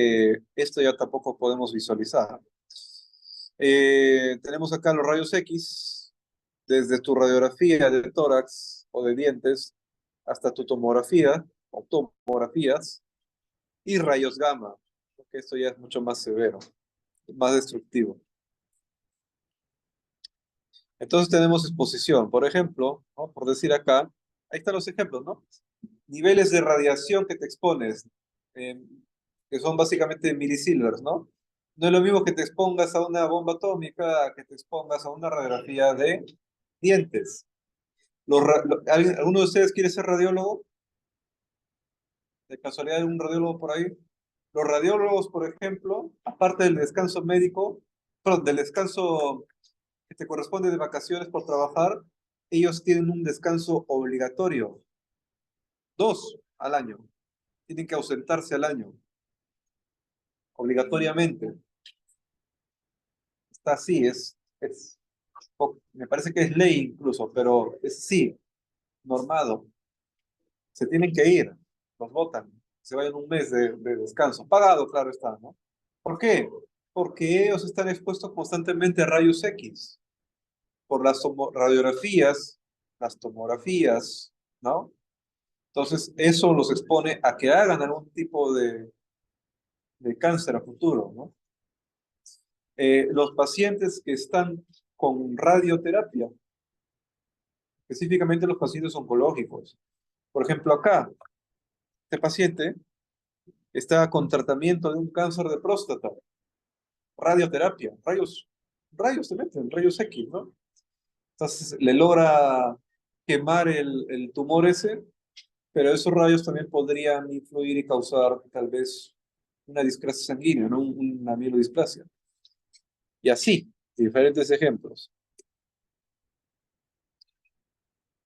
Speaker 1: esto ya tampoco podemos visualizar. Tenemos acá los rayos X, desde tu radiografía de tórax o de dientes hasta tu tomografía o tomografías y rayos gamma, porque esto ya es mucho más severo, más destructivo. Entonces tenemos exposición, por ejemplo, ¿no? Por decir acá, ahí están los ejemplos, ¿no? Niveles de radiación que te expones, eh, que son básicamente milisieverts, ¿no? No es lo mismo que te expongas a una bomba atómica que te expongas a una radiografía de dientes. ¿Alguno de ustedes quiere ser radiólogo? ¿De casualidad hay un radiólogo por ahí? Los radiólogos, por ejemplo, aparte del descanso médico, perdón, del descanso que te corresponde de vacaciones por trabajar, ellos tienen un descanso obligatorio, 2 al año. Tienen que ausentarse al año, obligatoriamente. Está así, me parece que es ley incluso, pero es sí, normado. Se tienen que ir, los votan, se vayan un mes de descanso, pagado, claro está, ¿no? ¿Por qué? Porque ellos están expuestos constantemente a rayos X, por radiografías, las tomografías, ¿no? Entonces, eso los expone a que hagan algún tipo de cáncer a futuro, ¿no? Los pacientes que están con radioterapia, específicamente los pacientes oncológicos. Por ejemplo, acá, este paciente está con tratamiento de un cáncer de próstata, radioterapia, rayos se meten, rayos X, ¿no? Entonces le logra quemar el tumor ese, pero esos rayos también podrían influir y causar tal vez una discrasia sanguínea, ¿no? Una mielodisplasia. Y así, diferentes ejemplos.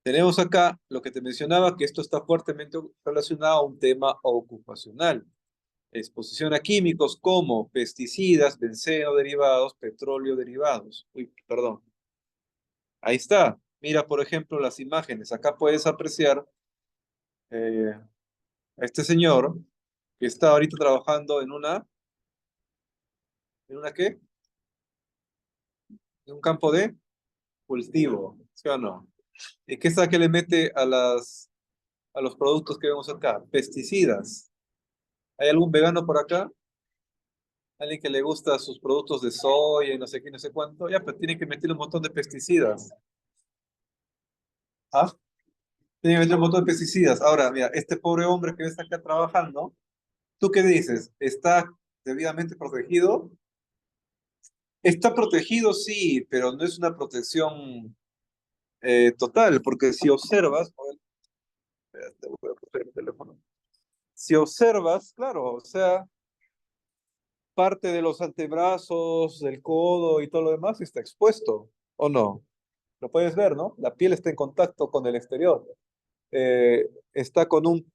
Speaker 1: Tenemos acá lo que te mencionaba, que esto está fuertemente relacionado a un tema ocupacional. Exposición a químicos como pesticidas, benceno derivados, petróleo derivados. Uy, perdón. Ahí está. Mira, por ejemplo, las imágenes. Acá puedes apreciar eh, a este señor que está ahorita trabajando ¿en una qué? En un campo de cultivo, ¿sí o no? ¿Y qué es la que le mete a los productos que vemos acá? Pesticidas. ¿Hay algún vegano por acá? ¿Alguien que le gusta sus productos de soya y no sé qué, no sé cuánto? Ya, pues tiene que meterle un montón de pesticidas. ¿Ah? Tiene que meter un montón de pesticidas. Ahora, mira, este pobre hombre que está acá trabajando, ¿tú qué dices? ¿Está debidamente protegido? Está protegido, sí, pero no es una protección total, porque si observas, a ver, espérate, voy a coger el teléfono. Si observas, claro, o sea, parte de los antebrazos, del codo y todo lo demás está expuesto, ¿o no? Lo puedes ver, ¿no? La piel está en contacto con el exterior. Está con un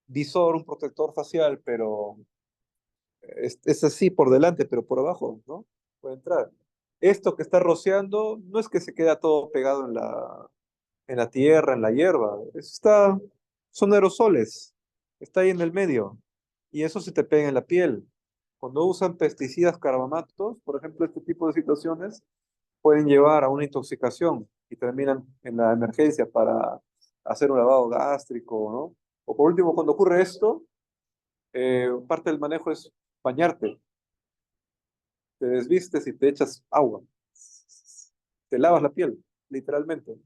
Speaker 1: visor, un protector facial, pero es así por delante, pero por abajo, ¿no? Puede entrar. Esto que está rociando no es que se queda todo pegado en la tierra, en la hierba. Son aerosoles. Está ahí en el medio. Y eso se te pega en la piel. Cuando usan pesticidas carbamatos, por ejemplo, este tipo de situaciones pueden llevar a una intoxicación y terminan en la emergencia para hacer un lavado gástrico, ¿no? O por último, cuando ocurre esto, parte del manejo es bañarte, te desvistes y te echas agua, te lavas la piel, literalmente,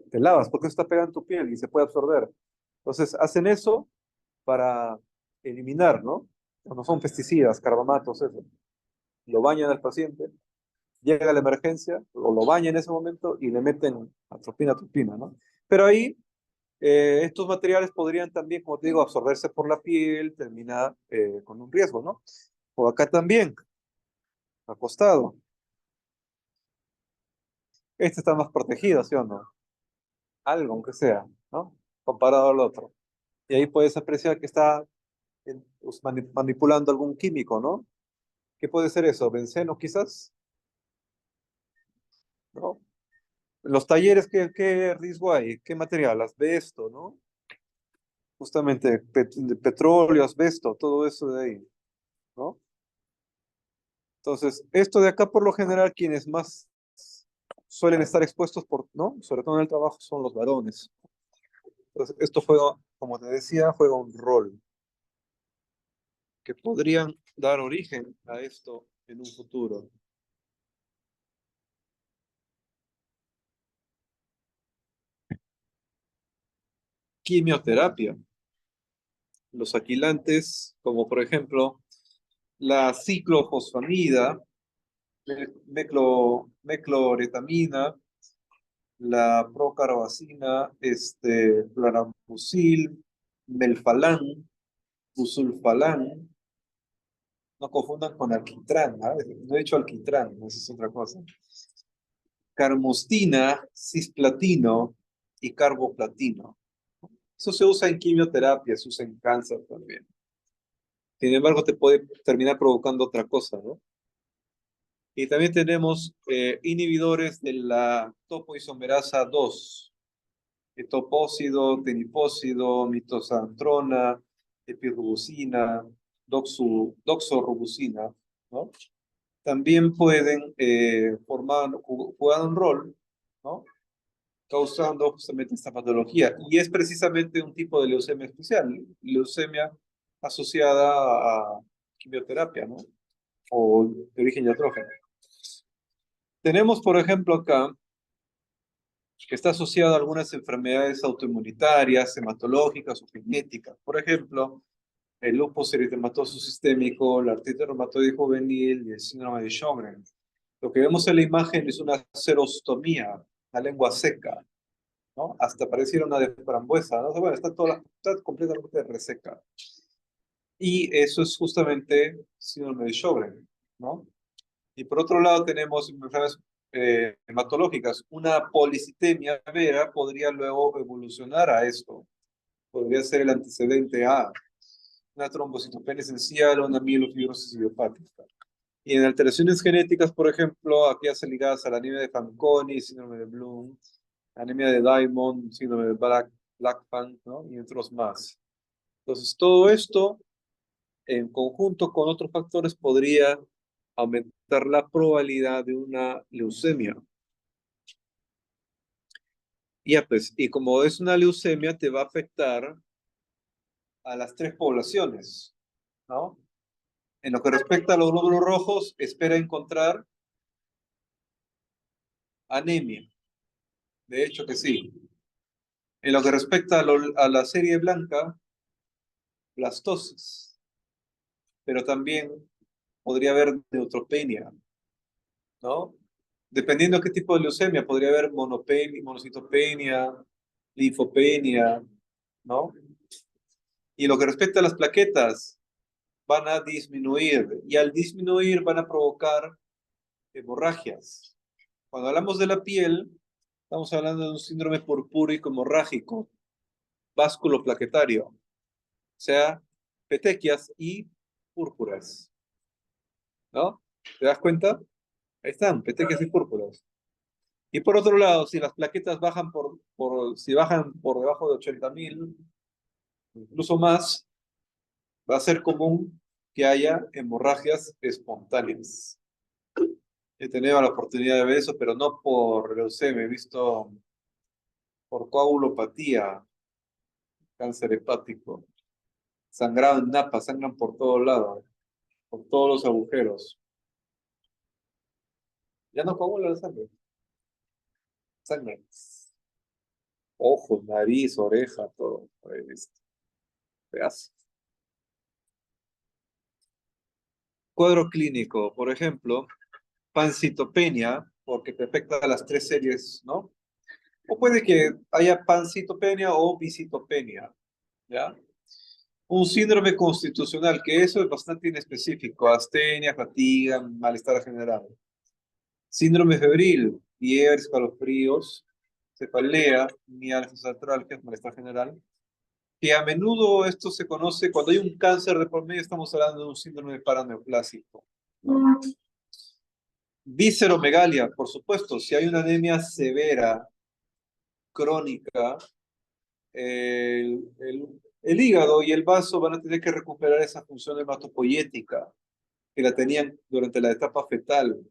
Speaker 1: te lavas porque eso está pegado en tu piel y se puede absorber. Entonces, hacen eso para eliminar, ¿no? Cuando son pesticidas, carbamatos, eso. Lo bañan al paciente, llega la emergencia, o lo bañan en ese momento y le meten atropina, ¿no? Pero ahí estos materiales podrían también, como te digo, absorberse por la piel, terminar con un riesgo, ¿no? O acá también, acostado. Este está más protegido, ¿sí o no? Algo, aunque sea, ¿no? Comparado al otro. Y ahí puedes apreciar que está manipulando algún químico, ¿no? ¿Qué puede ser eso? ¿Benceno quizás? ¿No? Los talleres, ¿qué riesgo hay? ¿Qué material? Asbesto, ¿no? Justamente de petróleo, asbesto, todo eso de ahí, ¿no? Entonces, esto de acá por lo general, quienes más suelen estar expuestos por, ¿no? Sobre todo en el trabajo son los varones. Entonces, esto juega, como te decía, juega un rol que podrían dar origen a esto en un futuro. Quimioterapia. Los alquilantes, como por ejemplo la ciclofosfamida, mecloretamina, la procarbazina, flaramucil, melfalán, busulfalán, no confundan con alquitrán, ¿ah? No he dicho alquitrán, esa es otra cosa. Carmostina, cisplatino y carboplatino. Eso se usa en quimioterapia, se usa en cáncer también. Sin embargo, te puede terminar provocando otra cosa, ¿no? Y también tenemos inhibidores de la topoisomerasa 2, etopósido, tenipósido, mitosantrona, epirubicina, doxorubicina, ¿no? También pueden jugar un rol, ¿no? Causando justamente esta patología. Y es precisamente un tipo de leucemia especial, leucemia asociada a quimioterapia, ¿no? O de origen iatrógeno. Tenemos, por ejemplo, acá, que está asociado a algunas enfermedades autoinmunitarias, hematológicas o genéticas. Por ejemplo, el lupus eritematoso sistémico, la artritis reumatoide juvenil y el síndrome de Sjögren. Lo que vemos en la imagen es una xerostomía, una lengua seca, ¿no? Hasta pareciera una de frambuesa, ¿no? Bueno, está completamente reseca. Y eso es justamente síndrome de Sjögren, ¿no? Y por otro lado tenemos enfermedades hematológicas. Una policitemia vera podría luego evolucionar a esto. Podría ser el antecedente a una trombocitopenia esencial o una mielofibrosis idiopática. Y en alteraciones genéticas, por ejemplo, aquellas ligadas a la anemia de Fanconi, síndrome de Bloom, anemia de Diamond, síndrome de Blackfan, ¿no? Y otros más. Entonces, todo esto, en conjunto con otros factores, podría aumentar la probabilidad de una leucemia. Ya pues, y como es una leucemia, te va a afectar a las tres poblaciones, ¿no? En lo que respecta a los glóbulos rojos, espera encontrar anemia. De hecho que sí. En lo que respecta a la serie blanca, blastosis. Pero también podría haber neutropenia, ¿no? Dependiendo de qué tipo de leucemia, podría haber monocitopenia, linfopenia, ¿no? Y lo que respecta a las plaquetas, van a disminuir y al disminuir van a provocar hemorragias. Cuando hablamos de la piel, estamos hablando de un síndrome purpúrico hemorrágico, básculo plaquetario, o sea, petequias y púrpuras, ¿no? ¿Te das cuenta? Ahí están, petequias y púrpuras. Y por otro lado, si las plaquetas bajan si bajan por debajo de 80.000, incluso más, va a ser común que haya hemorragias espontáneas. He tenido la oportunidad de ver eso, pero no por leucemia, he visto por coagulopatía, cáncer hepático, sangrado en napas, sangran por todos lados, por todos los agujeros. Ya no coagula la sangre, sangre. Ojos, nariz, oreja, todo. Pedazo. Cuadro clínico, por ejemplo, pancitopenia, porque te afecta a las tres series, ¿no? O puede que haya pancitopenia o visitopenia, ¿ya? Un síndrome constitucional, que eso es bastante inespecífico, astenia, fatiga, malestar general. Síndrome febril, fiebre, escalofríos, cefalea, mialgias artralgias, malestar general. Que a menudo esto se conoce cuando hay un cáncer de por medio, estamos hablando de un síndrome paraneoplásico, ¿no? Visceromegalia, por supuesto, si hay una anemia severa, crónica, el hígado y el vaso van a tener que recuperar esa función hematopoyética que la tenían durante la etapa fetal.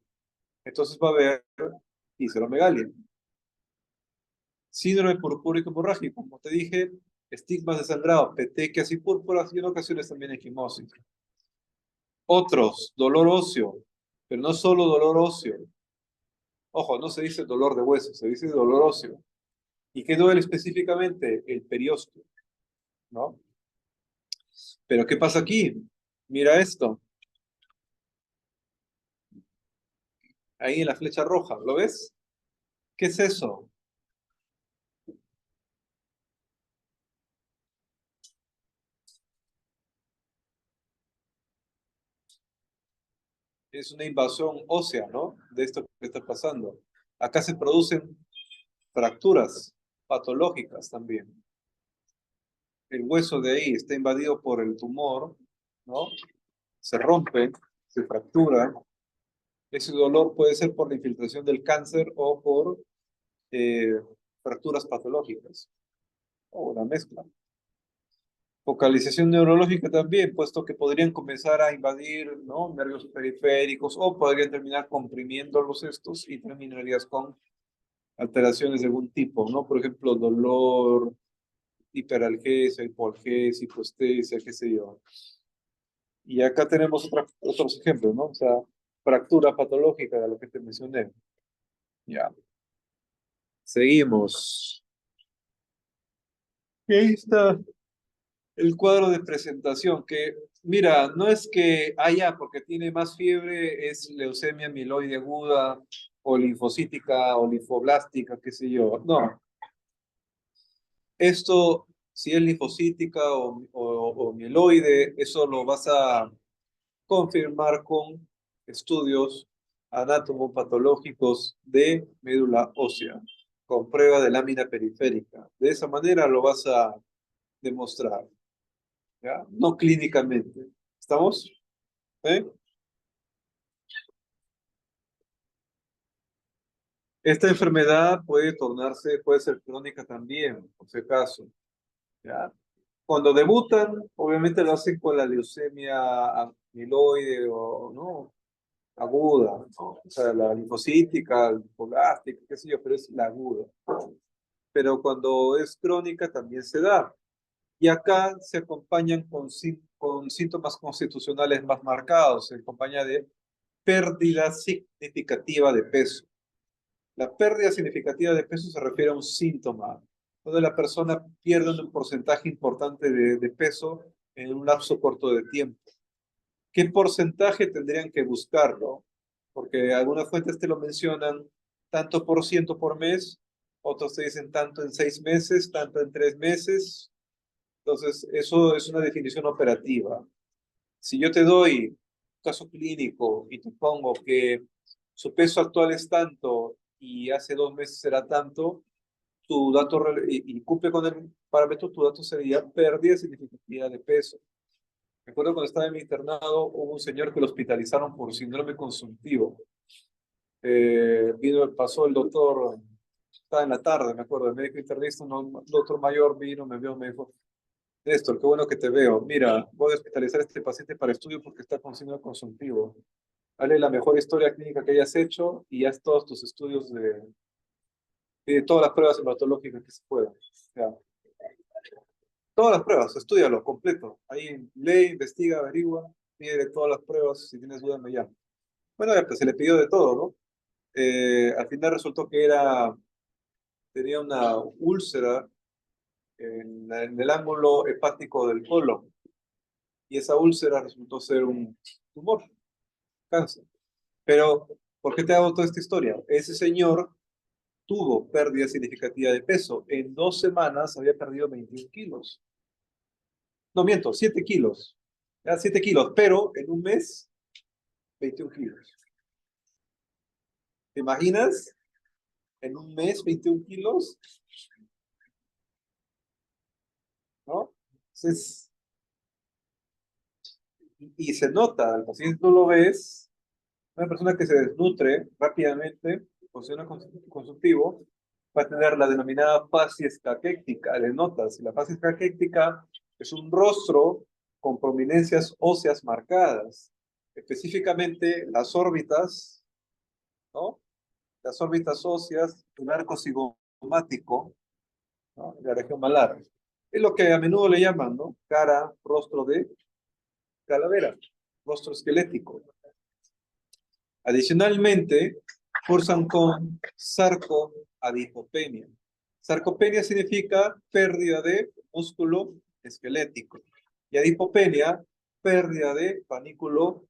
Speaker 1: Entonces va a haber visceromegalia. Síndrome purpúrico hemorrágico, como te dije, estigmas de sangrado, petequias y púrpuras y en ocasiones también equimosis. Otros, dolor óseo, pero no solo dolor óseo. Ojo, no se dice dolor de hueso, se dice dolor óseo. ¿Y qué duele específicamente? El periósteo, ¿no? Pero ¿qué pasa aquí? Mira esto, ahí en la flecha roja, ¿lo ves? ¿Qué es eso? Es una invasión ósea, ¿no? De esto que está pasando. Acá se producen fracturas patológicas también. El hueso de ahí está invadido por el tumor, ¿no? Se rompe, se fractura. Ese dolor puede ser por la infiltración del cáncer o por eh, fracturas patológicas, o una mezcla. Focalización neurológica también, puesto que podrían comenzar a invadir, ¿no?, nervios periféricos o podrían terminar comprimiéndolos estos y terminarías con alteraciones de algún tipo, ¿no? Por ejemplo, dolor, hiperalgesia, hipoalgesia, hipoestesia, qué sé yo. Y acá tenemos otros ejemplos, ¿no? O sea, fractura patológica de lo que te mencioné. Ya. Seguimos. Ahí está el cuadro de presentación, que, mira, no es que haya, porque tiene más fiebre, es leucemia mieloide aguda, o linfocítica, o linfoblástica, qué sé yo. No, esto, si es linfocítica o mieloide, eso lo vas a confirmar con estudios anatomopatológicos de médula ósea, con prueba de lámina periférica. De esa manera lo vas a demostrar, ¿ya? No clínicamente. ¿Estamos? ¿Eh? Esta enfermedad puede tornarse, puede ser crónica también, por si acaso, ¿ya? Cuando debutan, obviamente lo hacen con la leucemia amiloide o no, aguda, ¿no? O sea, la linfocítica, linfoblástica, qué sé yo, pero es la aguda. Pero cuando es crónica también se da. Y acá se acompañan con síntomas constitucionales más marcados, se acompaña de pérdida significativa de peso. La pérdida significativa de peso se refiere a un síntoma, donde la persona pierde un porcentaje importante de peso en un lapso corto de tiempo. ¿Qué porcentaje tendrían que buscarlo? Porque algunas fuentes te lo mencionan tanto por ciento por mes, otros te dicen tanto en 6 meses, tanto en 3 meses. Entonces, eso es una definición operativa. Si yo te doy un caso clínico y te pongo que su peso actual es tanto y hace 2 meses era tanto, tu dato y cumple con el parámetro, tu dato sería pérdida significativa de peso. Me acuerdo cuando estaba en mi internado, hubo un señor que lo hospitalizaron por síndrome consultivo. Pasó el doctor, estaba en la tarde, me acuerdo, el médico internista, un doctor mayor vino, me vio, me dijo, Néstor, qué bueno que te veo. Mira, voy a hospitalizar a este paciente para estudio porque está con síndrome consultivo. Dale la mejor historia clínica que hayas hecho y haz todos tus estudios de todas las pruebas hematológicas que se puedan. O sea, todas las pruebas, estudialo completo. Ahí lee, investiga, averigua, pide todas las pruebas. Si tienes dudas, me llama. Bueno, ya, pues se le pidió de todo, ¿no? Al final resultó que tenía una úlcera en el ángulo hepático del colon y esa úlcera resultó ser un tumor, cáncer. Pero, ¿por qué te hago toda esta historia? Ese señor tuvo pérdida significativa de peso. En 2 semanas había perdido 21 kilos. No miento, 7 kilos. Ya, 7 kilos, pero en un mes, 21 kilos. ¿Te imaginas? En un mes, 21 kilos, ¿no? Entonces, y se nota, al paciente tú lo ves, una persona que se desnutre rápidamente, funciona consultivo, va a tener la denominada facies caquéctica. Le notas, la facies caquéctica es un rostro con prominencias óseas marcadas, específicamente las órbitas, ¿no? Las órbitas óseas del arco cigomático, ¿no? De la región malar. Es lo que a menudo le llaman, ¿no? Cara, rostro de calavera, rostro esquelético. Adicionalmente, cursan con sarcoadipopenia. Sarcopenia significa pérdida de músculo esquelético. Y adipopenia, pérdida de panículo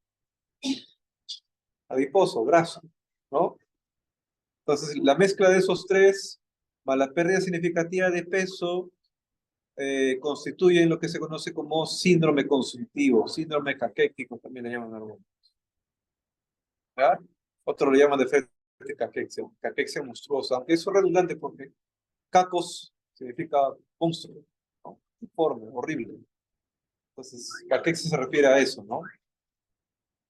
Speaker 1: adiposo, graso, ¿no? Entonces, la mezcla de esos tres, más la pérdida significativa de peso, constituyen lo que se conoce como síndrome consultivo, síndrome caquético, también le llaman algunos. ¿Ya? Otro lo llaman defecto de caquexia, caquexia monstruosa, aunque eso es redundante porque cacos significa monstruo, ¿no? Informe, horrible. Entonces, caquexia se refiere a eso, ¿no?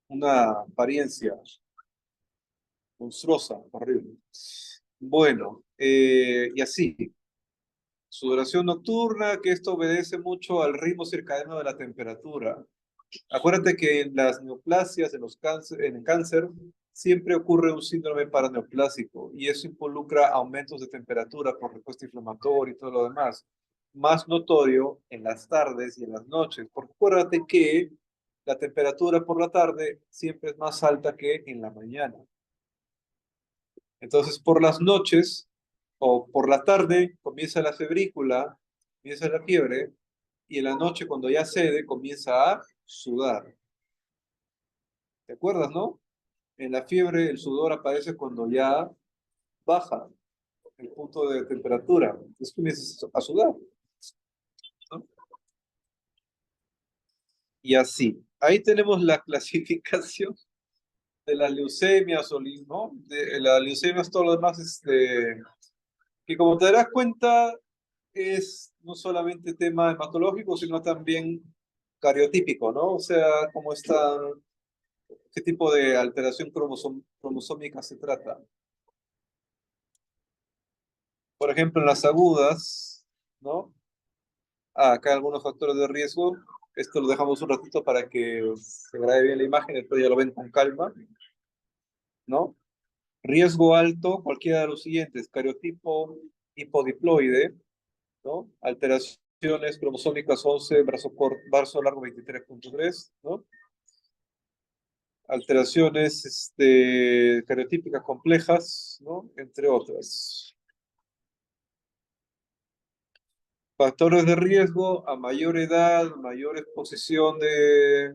Speaker 1: Una apariencia monstruosa, horrible. Bueno, y así. Sudoración nocturna, que esto obedece mucho al ritmo circadiano de la temperatura. Acuérdate que en las neoplasias, en el cáncer, siempre ocurre un síndrome paraneoplásico y eso involucra aumentos de temperatura por respuesta inflamatoria y todo lo demás. Más notorio en las tardes y en las noches, porque acuérdate que la temperatura por la tarde siempre es más alta que en la mañana. Entonces, por las noches o por la tarde comienza la febrícula, comienza la fiebre, y en la noche, cuando ya cede, comienza a sudar. ¿Te acuerdas, no? En la fiebre, el sudor aparece cuando ya baja el punto de temperatura. Entonces comienzas a sudar, ¿no? Y así. Ahí tenemos la clasificación de las leucemias, ¿no? De las leucemias, todo lo demás, que como te darás cuenta, es no solamente tema hematológico, sino también cariotípico, ¿no? O sea, cómo está, qué tipo de alteración cromosómica se trata. Por ejemplo, en las agudas, ¿no? Acá hay algunos factores de riesgo. Esto lo dejamos un ratito para que se grabe bien la imagen, después ya lo ven con calma, ¿no? Riesgo alto, cualquiera de los siguientes, cariotipo hipodiploide, ¿no? Alteraciones cromosómicas 11, brazo largo 23.3, ¿no? Alteraciones cariotípicas complejas, ¿no? Entre otras. Factores de riesgo: a mayor edad, mayor exposición de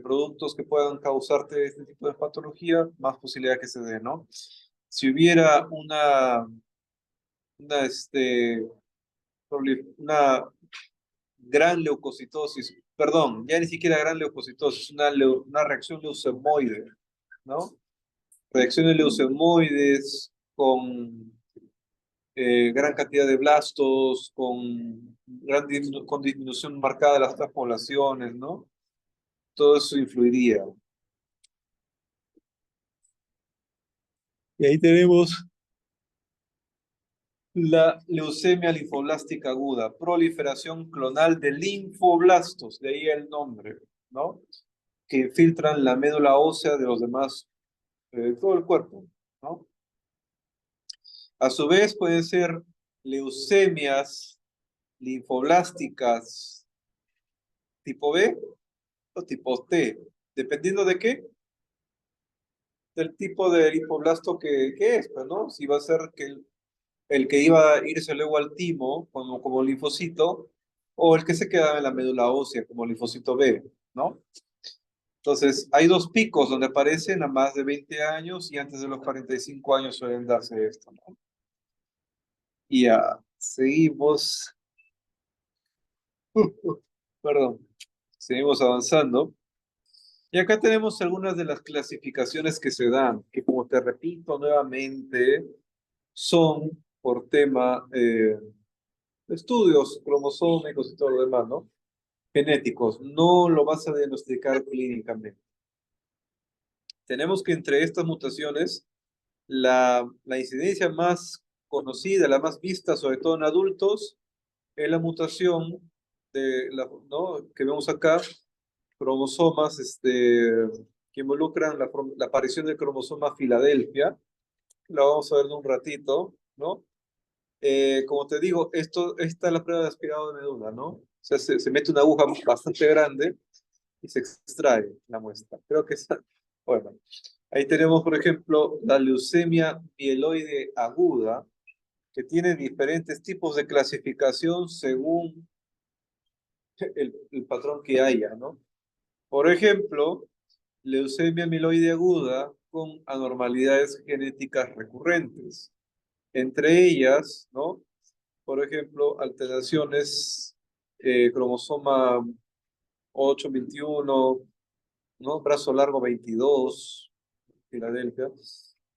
Speaker 1: productos que puedan causarte este tipo de patología, más posibilidad que se dé, ¿no? Si hubiera una, una gran leucocitosis, perdón, ya ni siquiera gran leucocitosis, una reacción leucemoide, ¿no? Reacciones leucemoides con gran cantidad de blastos, con disminución marcada de las transpoblaciones, ¿no? Todo eso influiría. Y ahí tenemos la leucemia linfoblástica aguda, proliferación clonal de linfoblastos, de ahí el nombre, ¿no? Que infiltran la médula ósea de los demás, todo el cuerpo, ¿no? A su vez pueden ser leucemias linfoblásticas tipo B o tipo T, dependiendo de qué, del tipo de linfoblasto que es, pues, ¿no? Si va a ser que el que iba a irse luego al timo como linfocito, o el que se quedaba en la médula ósea como linfocito B, ¿no? Entonces, hay dos picos donde aparecen a más de 20 años y antes de los 45 años suelen darse esto, ¿no? Y ya, seguimos. Perdón. Seguimos avanzando. Y acá tenemos algunas de las clasificaciones que se dan, que como te repito nuevamente, son por tema de estudios cromosómicos y todo lo demás, ¿no? Genéticos. No lo vas a diagnosticar clínicamente. Tenemos que entre estas mutaciones, la incidencia más conocida, la más vista, sobre todo en adultos, es la mutación ¿no? que vemos acá, cromosomas que involucran la aparición del cromosoma Filadelfia. La vamos a ver en un ratito, ¿no? Como te digo, esta es la prueba de aspirado de médula, ¿no? O sea, se mete una aguja bastante grande y se extrae la muestra. Creo que esa, bueno, ahí tenemos, por ejemplo, la leucemia mieloide aguda, que tiene diferentes tipos de clasificación según el patrón que haya, ¿no? Por ejemplo, leucemia mieloide aguda con anormalidades genéticas recurrentes. Entre ellas, ¿no? Por ejemplo, alteraciones cromosoma 821, ¿no? Brazo largo 22, Filadelfia.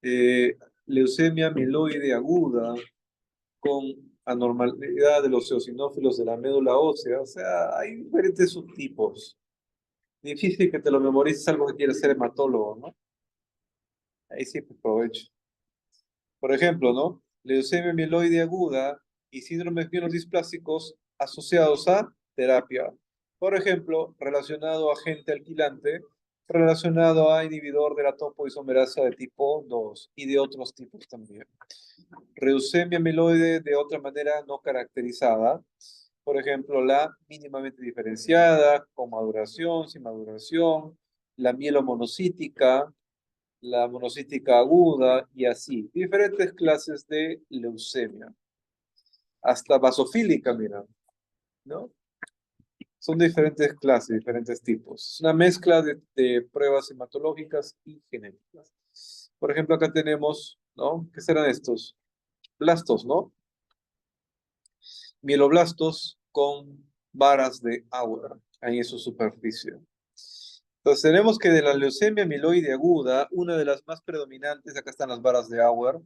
Speaker 1: Eh, leucemia mieloide aguda con anormalidad de los eosinófilos de la médula ósea. O sea, hay diferentes subtipos. Difícil que te lo memorices algo que quieres ser hematólogo, ¿no? Ahí sí, pues provecho. Por ejemplo, ¿no? Leucemia mieloide aguda y síndromes mielodisplásicos asociados a terapia. Por ejemplo, relacionado a agente alquilante, relacionado a inhibidor de la topoisomerasa de tipo 2 y de otros tipos también. Leucemia mieloide de otra manera no caracterizada. Por ejemplo, la mínimamente diferenciada, con maduración, sin maduración, la mielomonocítica, la monocítica aguda y así. Diferentes clases de leucemia. Hasta basofílica, mira, ¿no? Son diferentes clases, diferentes tipos. Es una mezcla de pruebas hematológicas y genéticas. Por ejemplo, acá tenemos, ¿no? ¿Qué serán estos? Blastos, ¿no? Mieloblastos con varas de Auer ahí en su superficie. Entonces tenemos que de la leucemia mieloide aguda, una de las más predominantes, acá están las varas de Auer,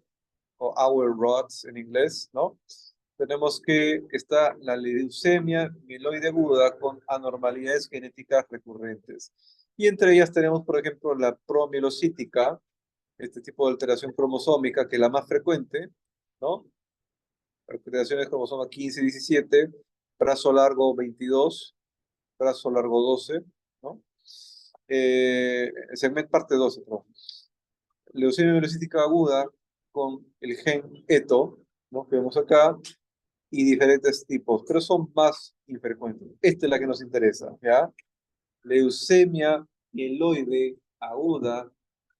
Speaker 1: o Auer rods en inglés, ¿no? Tenemos que está la leucemia mieloide aguda con anormalidades genéticas recurrentes. Y entre ellas tenemos, por ejemplo, la promielocítica, este tipo de alteración cromosómica, que es la más frecuente, ¿no? Alteraciones cromosoma 15 y 17, brazo largo 22, brazo largo 12, ¿no? Segment parte 12, perdón. Leucemia mielocítica aguda con el gen ETO, ¿no? Que vemos acá, y diferentes tipos, pero son más infrecuentes. Esta es la que nos interesa, ¿ya? Leucemia mieloide aguda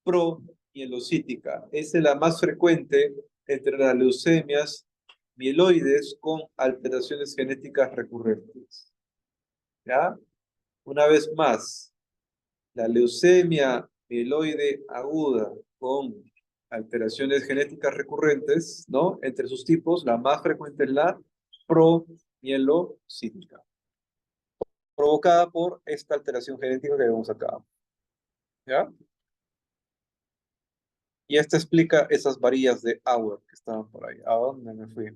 Speaker 1: promielocítica. Esa es la más frecuente entre las leucemias mieloides con alteraciones genéticas recurrentes. ¿Ya? Una vez más, la leucemia mieloide aguda con alteraciones genéticas recurrentes, ¿no? Entre sus tipos, la más frecuente es la promielocítica, provocada por esta alteración genética que vemos acá. ¿Ya? Y esta explica esas varillas de Auer que estaban por ahí. ¿A dónde me fui?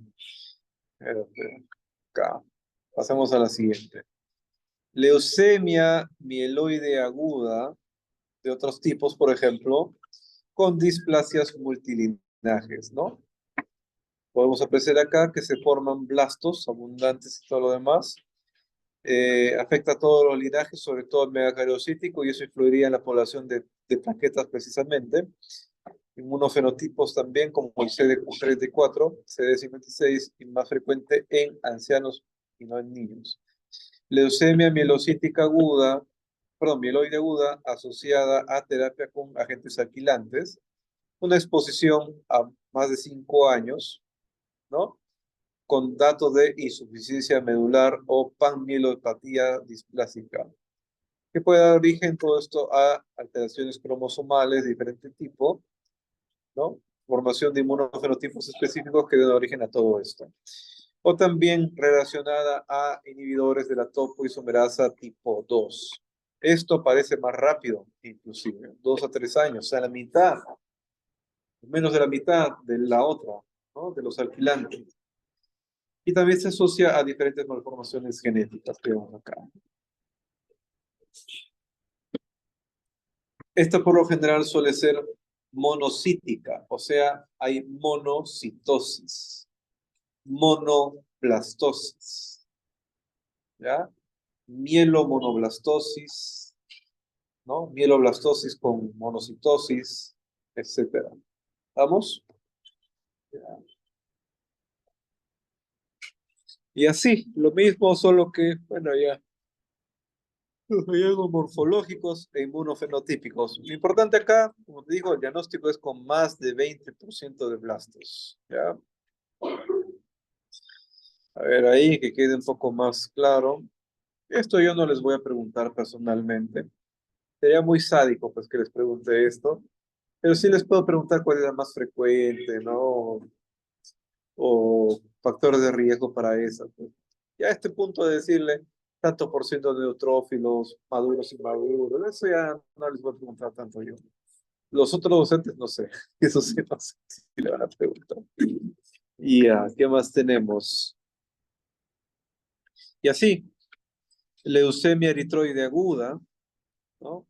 Speaker 1: Espérate. Acá. Pasamos a la siguiente. Leucemia mieloide aguda de otros tipos, por ejemplo, con displasias multilinajes, ¿no? Podemos apreciar acá que se forman blastos abundantes y todo lo demás. Afecta a todos los linajes, sobre todo el megacariocítico, y eso influiría en la población de plaquetas precisamente. Inmunofenotipos también, como el CD34, CD56, y más frecuente en ancianos y no en niños. Leucemia mielocítica aguda, perdón, mieloide aguda asociada a terapia con agentes alquilantes, una exposición a más de 5 años, ¿no? Con datos de insuficiencia medular o panmielopatía displásica, que puede dar origen todo esto a alteraciones cromosomales de diferente tipo, ¿no? Formación de inmunofenotipos específicos que dan origen a todo esto. o también relacionada a inhibidores de la topoisomerasa tipo 2. Esto parece más rápido, inclusive, 2 a 3 años, o sea, la mitad, menos de la mitad de la otra, ¿no? De los alquilantes. Y también se asocia a diferentes malformaciones genéticas que vemos acá. Esta por lo general suele ser monocítica, o sea, hay monocitosis, monoblastosis, ¿ya? Mielomonoblastosis, ¿no? Mieloblastosis con monocitosis, etcétera. ¿Vamos? Y así, lo mismo, solo que, bueno, ya, los hallazgos morfológicos e inmunofenotípicos. Lo importante acá, como te digo, el diagnóstico es con más de 20% de blastos, ¿ya? A ver, ahí que quede un poco más claro. Esto yo no les voy a preguntar personalmente. Sería muy sádico, pues, que les pregunte esto. Pero sí les puedo preguntar cuál es la más frecuente, ¿no? O factores de riesgo para eso. Pues. Ya a este punto de decirle tanto por ciento de neutrófilos, maduros y inmaduros, eso ya no les voy a preguntar tanto yo. Los otros docentes, no sé. Eso sí, no sé si le van a preguntar. Y ya, ¿qué más tenemos? Y así, leucemia eritroide aguda, ¿no?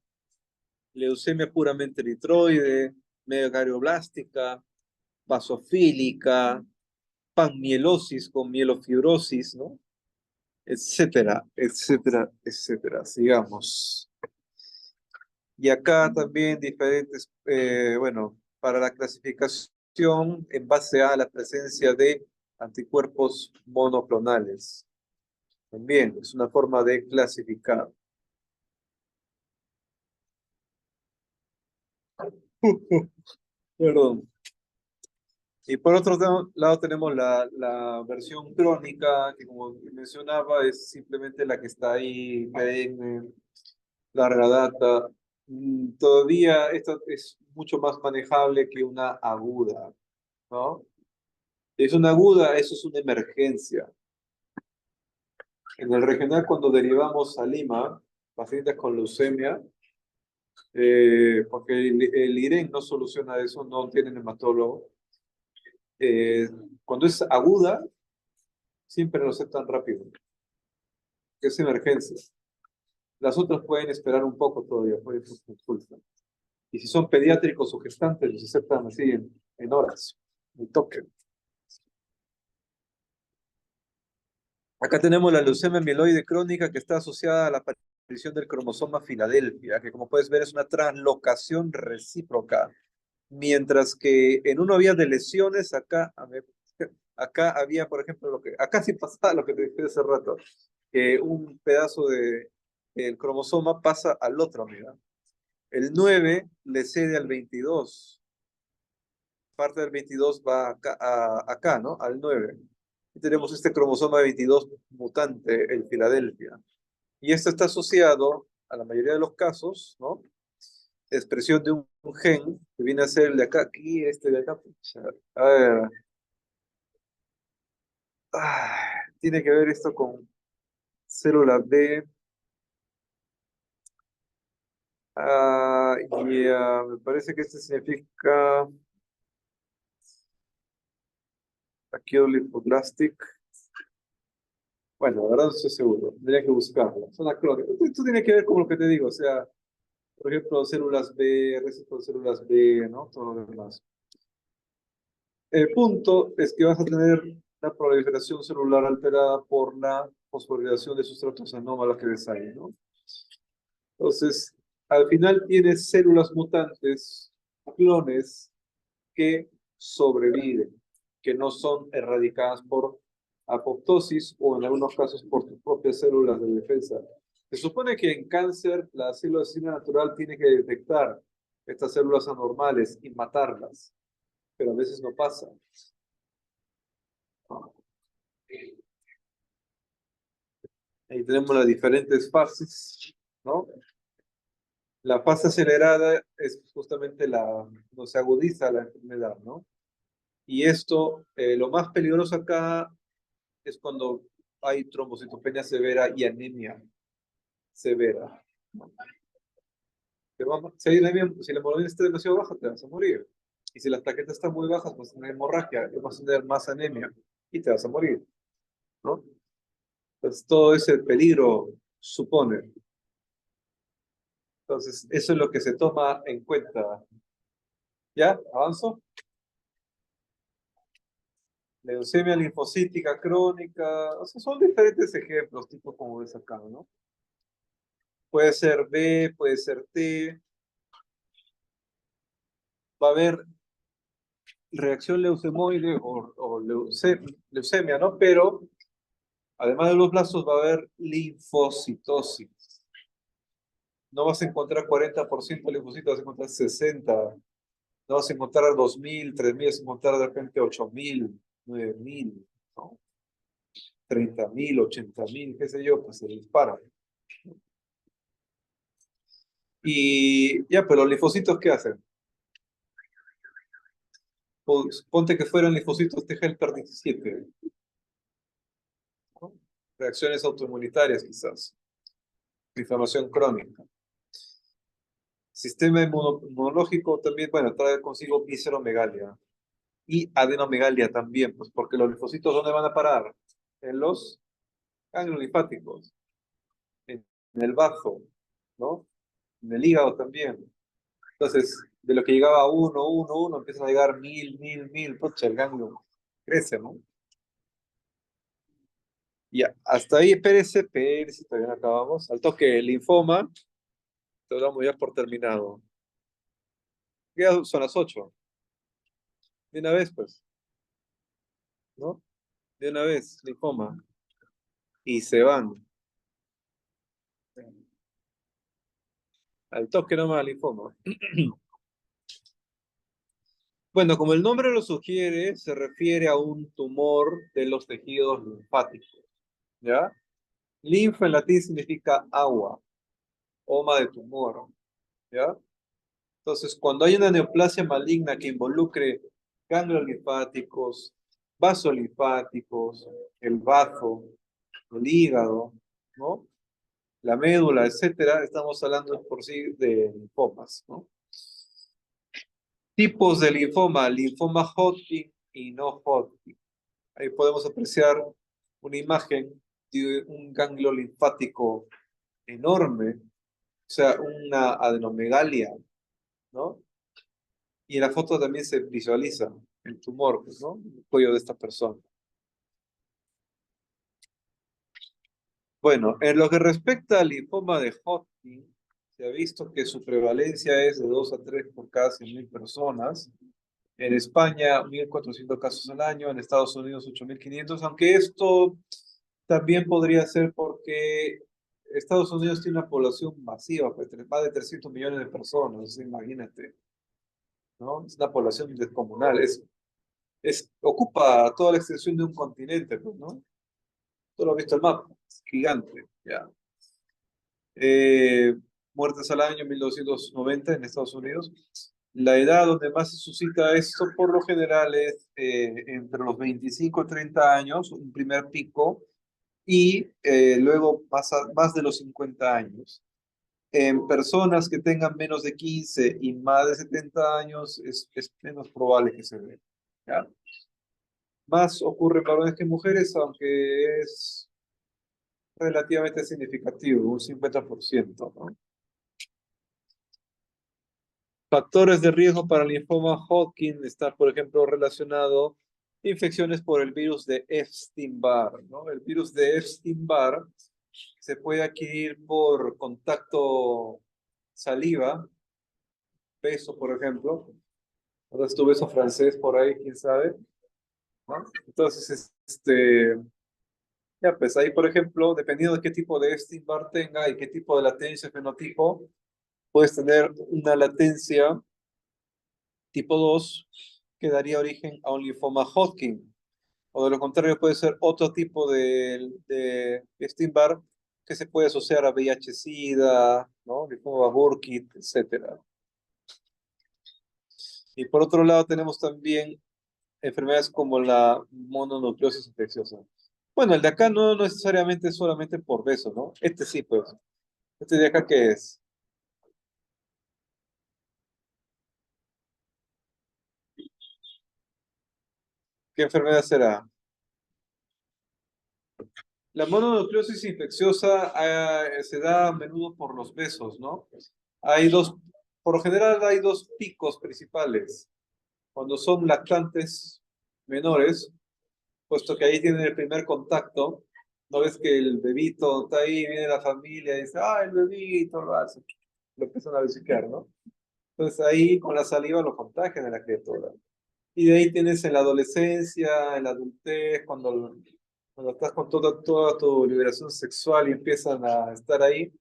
Speaker 1: Leucemia puramente eritroide, megakarioblástica, basofílica, panmielosis con mielofibrosis, ¿no? Etcétera, etcétera, etcétera. Sigamos. Y acá también diferentes, bueno, para la clasificación en base a la presencia de anticuerpos monoclonales. También es una forma de clasificar. Perdón. Y por otro lado tenemos la versión crónica, que como mencionaba, es simplemente la que está ahí, perenne, larga data. Todavía esta es mucho más manejable que una aguda, ¿no? Es una aguda, eso es una emergencia. En el regional, cuando derivamos a Lima, pacientes con leucemia, porque el IREN no soluciona eso, no tienen hematólogo. Cuando es aguda, siempre lo aceptan rápido, que es emergencia. Las otras pueden esperar un poco todavía, pueden ser consulta. Y si son pediátricos o gestantes, los aceptan así en horas, en toque. Acá tenemos la leucemia mieloide crónica que está asociada a la aparición del cromosoma Filadelfia, que como puedes ver es una translocación recíproca. Mientras que en uno había de lesiones, acá había, por ejemplo, acá sí pasaba lo que te dije hace rato, que un pedazo el cromosoma pasa al otro, mira. El 9 le cede al 22. Parte del 22 va acá, ¿no? Al 9. Y tenemos este cromosoma 22 mutante, el Filadelfia. Y esto está asociado, a la mayoría de los casos, ¿no? Expresión de un gen que viene a ser el de acá, aquí, este de acá. Pucha. A ver, tiene que ver esto con célula B. Me parece que este significa Acute. Bueno, la verdad no estoy seguro, tendría que buscarlo. Son acrónimos. Esto tiene que ver con lo que te digo, o sea, por ejemplo, células B, receptor de células B, ¿no? Todo lo demás. El punto es que vas a tener una proliferación celular alterada por la fosforilación de sustratos anómalos que ves ahí, ¿no? Entonces, al final tienes células mutantes, clones, que sobreviven, que no son erradicadas por apoptosis o en algunos casos por tus propias células de defensa. Se supone que en cáncer la célula de asesina natural tiene que detectar estas células anormales y matarlas, pero a veces no pasa. Ahí tenemos las diferentes fases, ¿no? La fase acelerada es justamente no se agudiza la enfermedad, ¿no? Y esto, lo más peligroso acá es cuando hay trombocitopenia severa y anemia severa. Pero si hay anemia, si la hemoglobina está demasiado baja, te vas a morir. Y si las plaquetas están muy bajas, vas a tener hemorragia, y vas a tener más anemia y te vas a morir, ¿no? Entonces, todo ese peligro supone. Entonces, eso es lo que se toma en cuenta. ¿Ya? ¿Avanzo? Leucemia linfocítica crónica, o sea, son diferentes ejemplos, tipo como ves acá, ¿no? Puede ser B, puede ser T, va a haber reacción leucemoide o leucemia, ¿no? Pero además de los blastos va a haber linfocitosis. No vas a encontrar 40% de linfocitos, vas a encontrar 60%. No vas a encontrar 2000, 3000, vas a encontrar de repente 8000, 9000, ¿no? 30.000, 80.000, qué sé yo, pues se dispara. Y ya, pero los linfocitos, ¿qué hacen? Pues, ponte que fueran linfocitos T helper 17, ¿no? Reacciones autoinmunitarias quizás, inflamación crónica. Sistema inmunológico también, bueno, trae consigo visceromegalia y adenomegalia también, pues porque los linfocitos, ¿dónde van a parar? En los ganglios linfáticos, en el bazo, ¿no? En el hígado también. Entonces, de lo que llegaba a uno, empiezan a llegar 1000, pucha, el ganglio crece, ¿no? Ya, hasta ahí, espérese, todavía no acabamos. Al toque, el linfoma, te lo damos ya por terminado. Ya son las 8. De una vez, pues, ¿no? De una vez, linfoma. Y se van. Al toque nomás, linfoma. Bueno, como el nombre lo sugiere, se refiere a un tumor de los tejidos linfáticos, ¿ya? Linfa en latín significa agua, oma de tumor, ¿ya? Entonces, cuando hay una neoplasia maligna que involucre ganglios linfáticos, vasos linfáticos, el bazo, el hígado, ¿no? La médula, etcétera, estamos hablando por sí de linfomas, ¿no? Tipos de linfoma, linfoma Hodgkin y no Hodgkin. Ahí podemos apreciar una imagen de un ganglio linfático enorme, o sea, una adenomegalia, ¿no? Y en la foto también se visualiza el tumor, pues, ¿no? El cuello de esta persona. Bueno, en lo que respecta al linfoma de Hodgkin, se ha visto que su prevalencia es de 2 a 3 por cada 100.000 personas. En España, 1.400 casos al año. En Estados Unidos, 8.500. Aunque esto también podría ser porque Estados Unidos tiene una población masiva, pues, más de 300 millones de personas, imagínate, ¿no? Es una población descomunal. Ocupa toda la extensión de un continente, pues, ¿no? Tú lo has visto el mapa, es gigante, ya. Eh, Muertes al año, 1290 en Estados Unidos. La edad donde más se suscita esto, por lo general, es entre los 25 y 30 años, un primer pico, y luego más de los 50 años. En personas que tengan menos de 15 y más de 70 años, es menos probable que se vea, ¿ya? Más ocurre en varones que en mujeres, aunque es relativamente significativo, un 50%, ¿no? Factores de riesgo para el linfoma Hodgkin está, por ejemplo, relacionado infecciones por el virus de Epstein-Barr, ¿no? El virus de Epstein-Barr se puede adquirir por contacto saliva, beso, por ejemplo. Entonces tu beso francés por ahí, quién sabe, ¿no? Entonces, ya, pues ahí, por ejemplo, dependiendo de qué tipo de Epstein-Barr tenga y qué tipo de latencia fenotipo, puedes tener una latencia tipo 2 que daría origen a un linfoma Hodgkin. O de lo contrario, puede ser otro tipo de Epstein-Barr que se puede asociar a VIH-Sida, ¿no? Linfoma Burkitt, etcétera. Y por otro lado, tenemos también enfermedades como la mononucleosis infecciosa. Bueno, el de acá no necesariamente solamente por beso, ¿no? Este sí, pues. Este de acá, ¿qué es? ¿Qué enfermedad será? La mononucleosis infecciosa se da a menudo por los besos, ¿no? Hay dos, por lo general hay dos picos principales. Cuando son lactantes menores, puesto que ahí tienen el primer contacto, no ves que el bebito está ahí, viene la familia y dice, ah, el bebito lo hace, lo empiezan a besuquear, ¿no? Entonces ahí con la saliva lo contagian a la criatura. Y de ahí tienes en la adolescencia, en la adultez, cuando estás con toda tu liberación sexual y empiezan a estar ahí,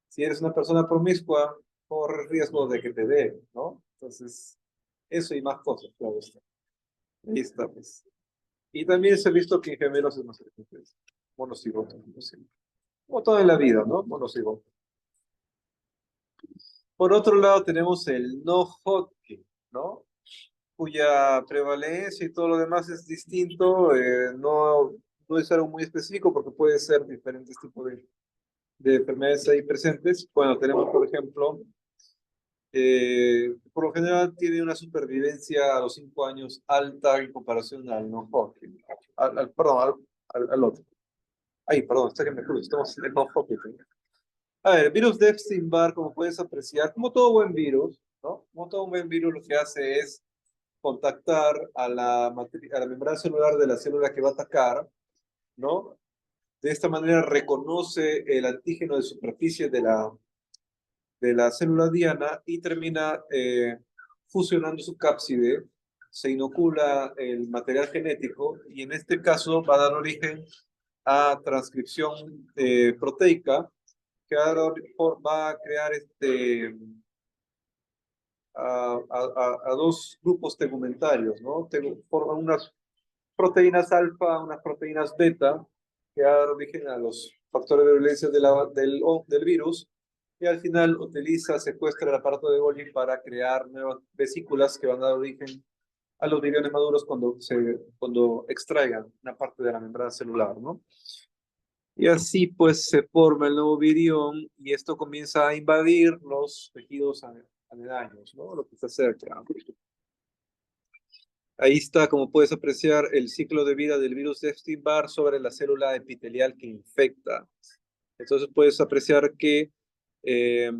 Speaker 1: si eres una persona promiscua, corres riesgo de que te dé, ¿no? Entonces, eso y más cosas, claro está. Ahí está, pues. Y también se ha visto que en gemelos es más frecuente. Monocigoto, como siempre. Como todo en la vida, ¿no? Monocigoto. Por otro lado, tenemos el no Hodgkin, ¿no? Cuya prevalencia y todo lo demás es distinto, no es algo muy específico porque puede ser diferentes tipos de enfermedades ahí presentes. Bueno, tenemos, por ejemplo, por lo general tiene una supervivencia a los 5 años alta en comparación al no Hodgkin, perdón, al otro. Ay, perdón, está que me cruzo, estamos en el no Hodgkin. A ver, el virus de Epstein-Barr, como puedes apreciar, como todo buen virus, ¿no? Como todo buen virus, lo que hace es contactar a la membrana celular de la célula que va a atacar, ¿no? De esta manera reconoce el antígeno de superficie de la célula diana y termina fusionando su cápside, se inocula el material genético y en este caso va a dar origen a transcripción proteica que va a crear a dos grupos tegumentarios, ¿no? Forman unas proteínas alfa, unas proteínas beta, que dan origen a los factores de violencia del virus, y al final secuestra el aparato de Golgi para crear nuevas vesículas que van a dar origen a los viriones maduros cuando extraigan una parte de la membrana celular, ¿no? Y así pues se forma el nuevo virión y esto comienza a invadir los tejidos aledaños, ¿no? Lo que está cerca. Ahí está, como puedes apreciar, el ciclo de vida del virus de Epstein-Barr sobre la célula epitelial que infecta. Entonces puedes apreciar que eh,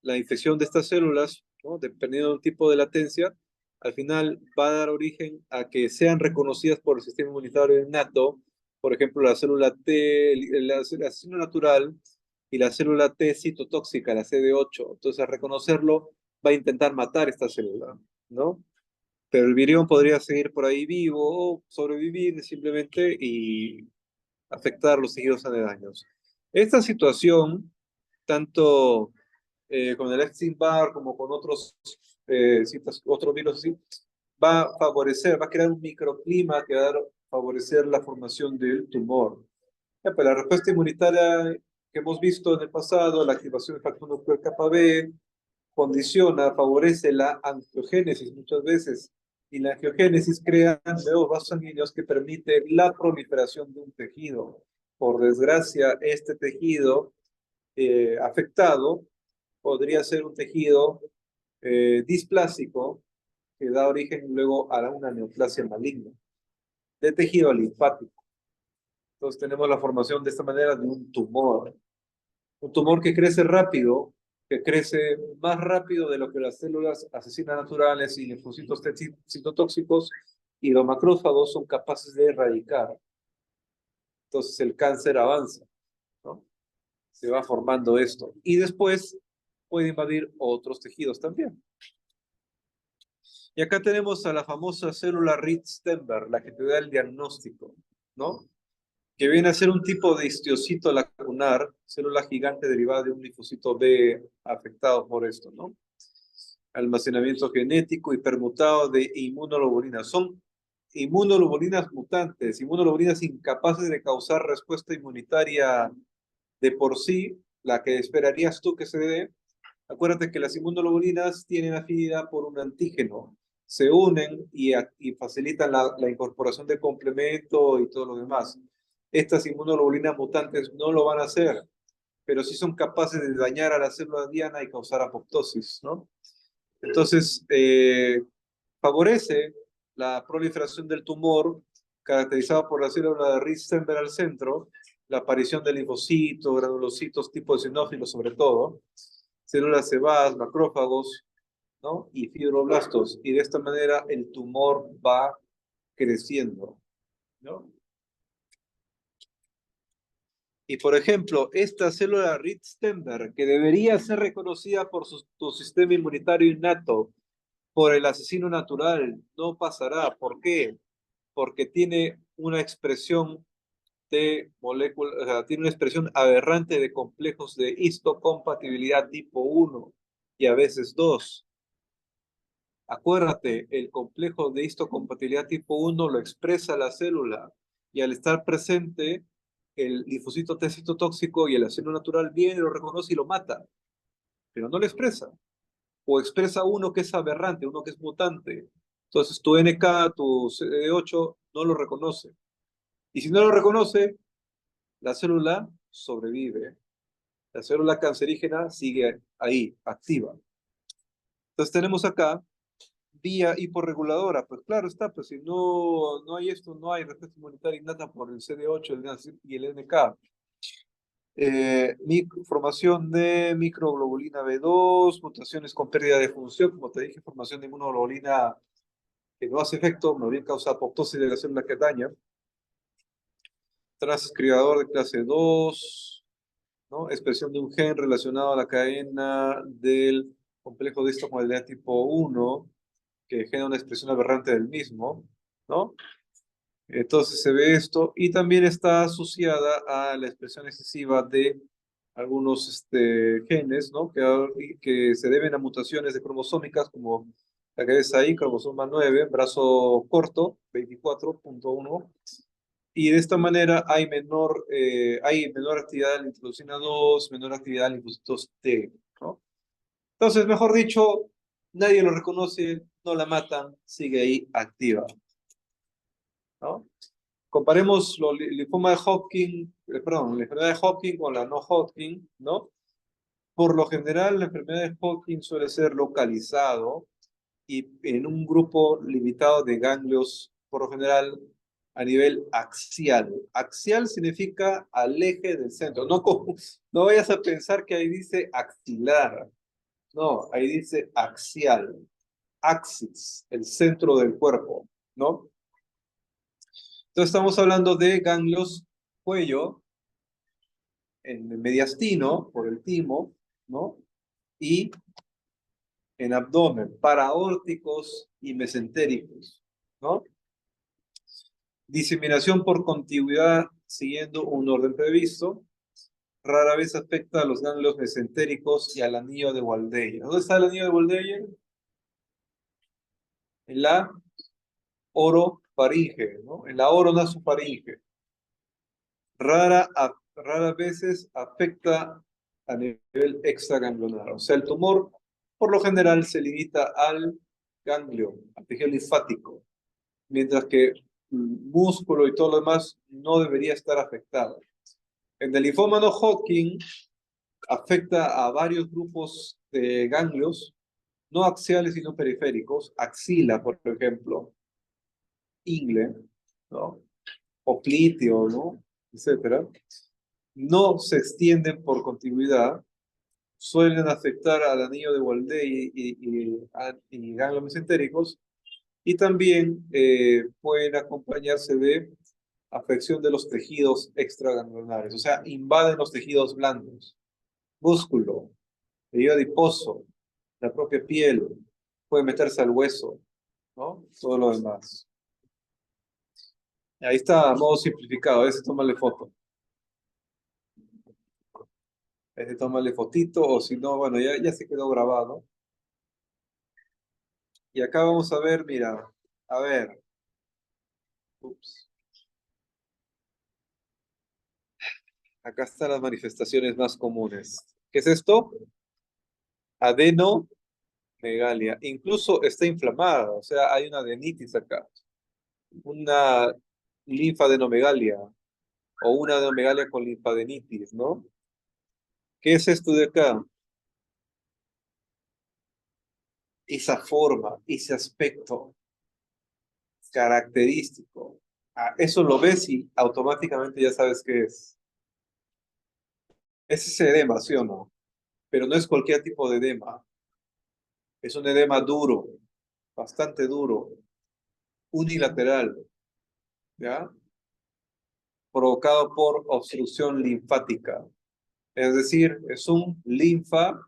Speaker 1: la infección de estas células, ¿no? Dependiendo del tipo de latencia, al final va a dar origen a que sean reconocidas por el sistema inmunitario innato, por ejemplo, la célula T, la célula natural y la célula T citotóxica, la CD8. Entonces, al reconocerlo, va a intentar matar esta célula, ¿no? Pero el virión podría seguir por ahí vivo o sobrevivir simplemente y afectar los tejidos aledaños. Esta situación, tanto con el Epstein-Barr como con otros virus así, va a favorecer, va a crear un microclima que va a favorecer la formación del tumor. Pues la respuesta inmunitaria que hemos visto en el pasado, la activación del factor nuclear kappa B, condiciona, favorece la angiogénesis muchas veces. Y la angiogénesis crea nuevos vasos sanguíneos que permiten la proliferación de un tejido. Por desgracia, este tejido afectado podría ser un tejido displásico que da origen luego a una neoplasia maligna de tejido linfático. Entonces tenemos la formación de esta manera de un tumor que crece rápido, que crece más rápido de lo que las células asesinas naturales y linfocitos citotóxicos y los macrófagos son capaces de erradicar. Entonces el cáncer avanza, ¿no? Se va formando esto. Y después puede invadir otros tejidos también. Y acá tenemos a la famosa célula Reed-Sternberg, la que te da el diagnóstico, ¿no? Que viene a ser un tipo de histiocito lacunar, célula gigante derivada de un linfocito B afectado por esto, ¿no? Almacenamiento genético y permutado de inmunoglobulinas. Son inmunoglobulinas mutantes, inmunoglobulinas incapaces de causar respuesta inmunitaria de por sí, la que esperarías tú que se dé. Acuérdate que las inmunoglobulinas tienen afinidad por un antígeno, se unen y facilitan la incorporación de complemento y todo lo demás. Estas inmunoglobulinas mutantes no lo van a hacer, pero sí son capaces de dañar a la célula diana y causar apoptosis, ¿no? Entonces, favorece la proliferación del tumor, caracterizado por la célula de Ristenberg al centro, la aparición de linfocitos, granulocitos, tipo eosinófilos sobre todo, células cebadas, macrófagos, ¿no? Y fibroblastos. Y de esta manera el tumor va creciendo, ¿no? Y por ejemplo, esta célula Ristenberg, que debería ser reconocida por tu sistema inmunitario innato, por el asesino natural, no pasará. ¿Por qué? Porque tiene una expresión de moléculas, o sea, tiene una expresión aberrante de complejos de histocompatibilidad tipo 1 y a veces 2. Acuérdate, el complejo de histocompatibilidad tipo 1 lo expresa la célula y al estar presente, el linfocito T citotóxico y el asesino natural viene, lo reconoce y lo mata, pero no lo expresa. O expresa uno que es aberrante, uno que es mutante. Entonces tu NK, tu CD8 no lo reconoce. Y si no lo reconoce, la célula sobrevive. La célula cancerígena sigue ahí, activa. Entonces tenemos acá vía hiporreguladora. Pues claro está, pues si no hay esto, no hay respuesta inmunitaria innata por el CD8 y el NK. Formación de microglobulina B2, mutaciones con pérdida de función, como te dije, formación de inmunoglobulina que no hace efecto, más bien causa apoptosis de la célula que daña. Transcribidor de clase 2, ¿no? Expresión de un gen relacionado a la cadena del complejo de histocompatibilidad tipo 1, que genera una expresión aberrante del mismo, ¿no? Entonces se ve esto y también está asociada a la expresión excesiva de algunos genes, ¿no? Que se deben a mutaciones de cromosómicas como la que ves ahí, cromosoma 9, brazo corto, 24.1. Y de esta manera hay menor actividad de la interleucina 2, menor actividad de linfocitos T, ¿no? Entonces, mejor dicho, nadie lo reconoce, no la matan, sigue ahí activa, ¿no? Comparemos el linfoma de Hodgkin, perdón, la enfermedad de Hodgkin con la no Hodgkin, ¿no? Por lo general, la enfermedad de Hodgkin suele ser localizado y en un grupo limitado de ganglios, por lo general a nivel axial. Axial significa al eje del centro. No vayas a pensar que ahí dice axilar. No, ahí dice axial. Axis, el centro del cuerpo, ¿no? Entonces estamos hablando de ganglios cuello, en el mediastino, por el timo, ¿no? Y en abdomen, paraórticos y mesentéricos, ¿no? Diseminación por contigüidad siguiendo un orden previsto. Rara vez afecta a los ganglios mesentéricos y al anillo de Waldeyer. ¿Dónde está el anillo de Waldeyer? En la orofaringe, ¿no? En la oronasofaringe. Raras veces afecta a nivel extraganglionar. O sea, el tumor por lo general se limita al ganglio, al tejido linfático, mientras que el músculo y todo lo demás no debería estar afectado. En el linfoma no Hodgkin afecta a varios grupos de ganglios, no axiales sino periféricos, axila, por ejemplo, ingle, ¿no? Popliteo, ¿no? Etcétera. No se extienden por continuidad, suelen afectar al anillo de Waldeyer y ganglios mesentéricos, y también pueden acompañarse de afección de los tejidos extraganglionares, o sea, invaden los tejidos blandos, músculo, tejido adiposo, la propia piel, puede meterse al hueso, ¿no? Todo lo demás. Ahí está, a modo simplificado, a ese tómale foto. Ese tómale fotito, o si no, bueno, ya se quedó grabado. Y acá vamos a ver, mira, a ver. Ups. Acá están las manifestaciones más comunes. ¿Qué es esto? Adenomegalia. Incluso está inflamada, o sea, hay una adenitis acá. Una linfadenomegalia. o una adenomegalia con linfadenitis, ¿no? ¿Qué es esto de acá? Esa forma, ese aspecto característico. Eso lo ves y automáticamente ya sabes qué es. Es ese edema, ¿sí o no? Pero no es cualquier tipo de edema. Es un edema duro, bastante duro, unilateral, ¿ya? Provocado por obstrucción linfática. Es decir, es un linfaedema,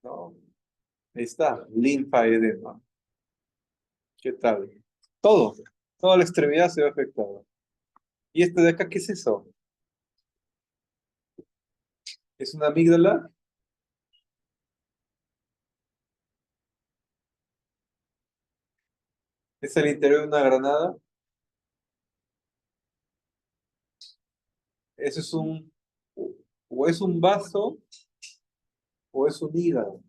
Speaker 1: ¿no? Ahí está, linfaedema. ¿Qué tal? Todo, toda la extremidad se ve afectada. ¿Y este de acá qué es eso? ¿Es una amígdala? ¿Es el interior de una granada? Eso es o es un vaso o es un hígado,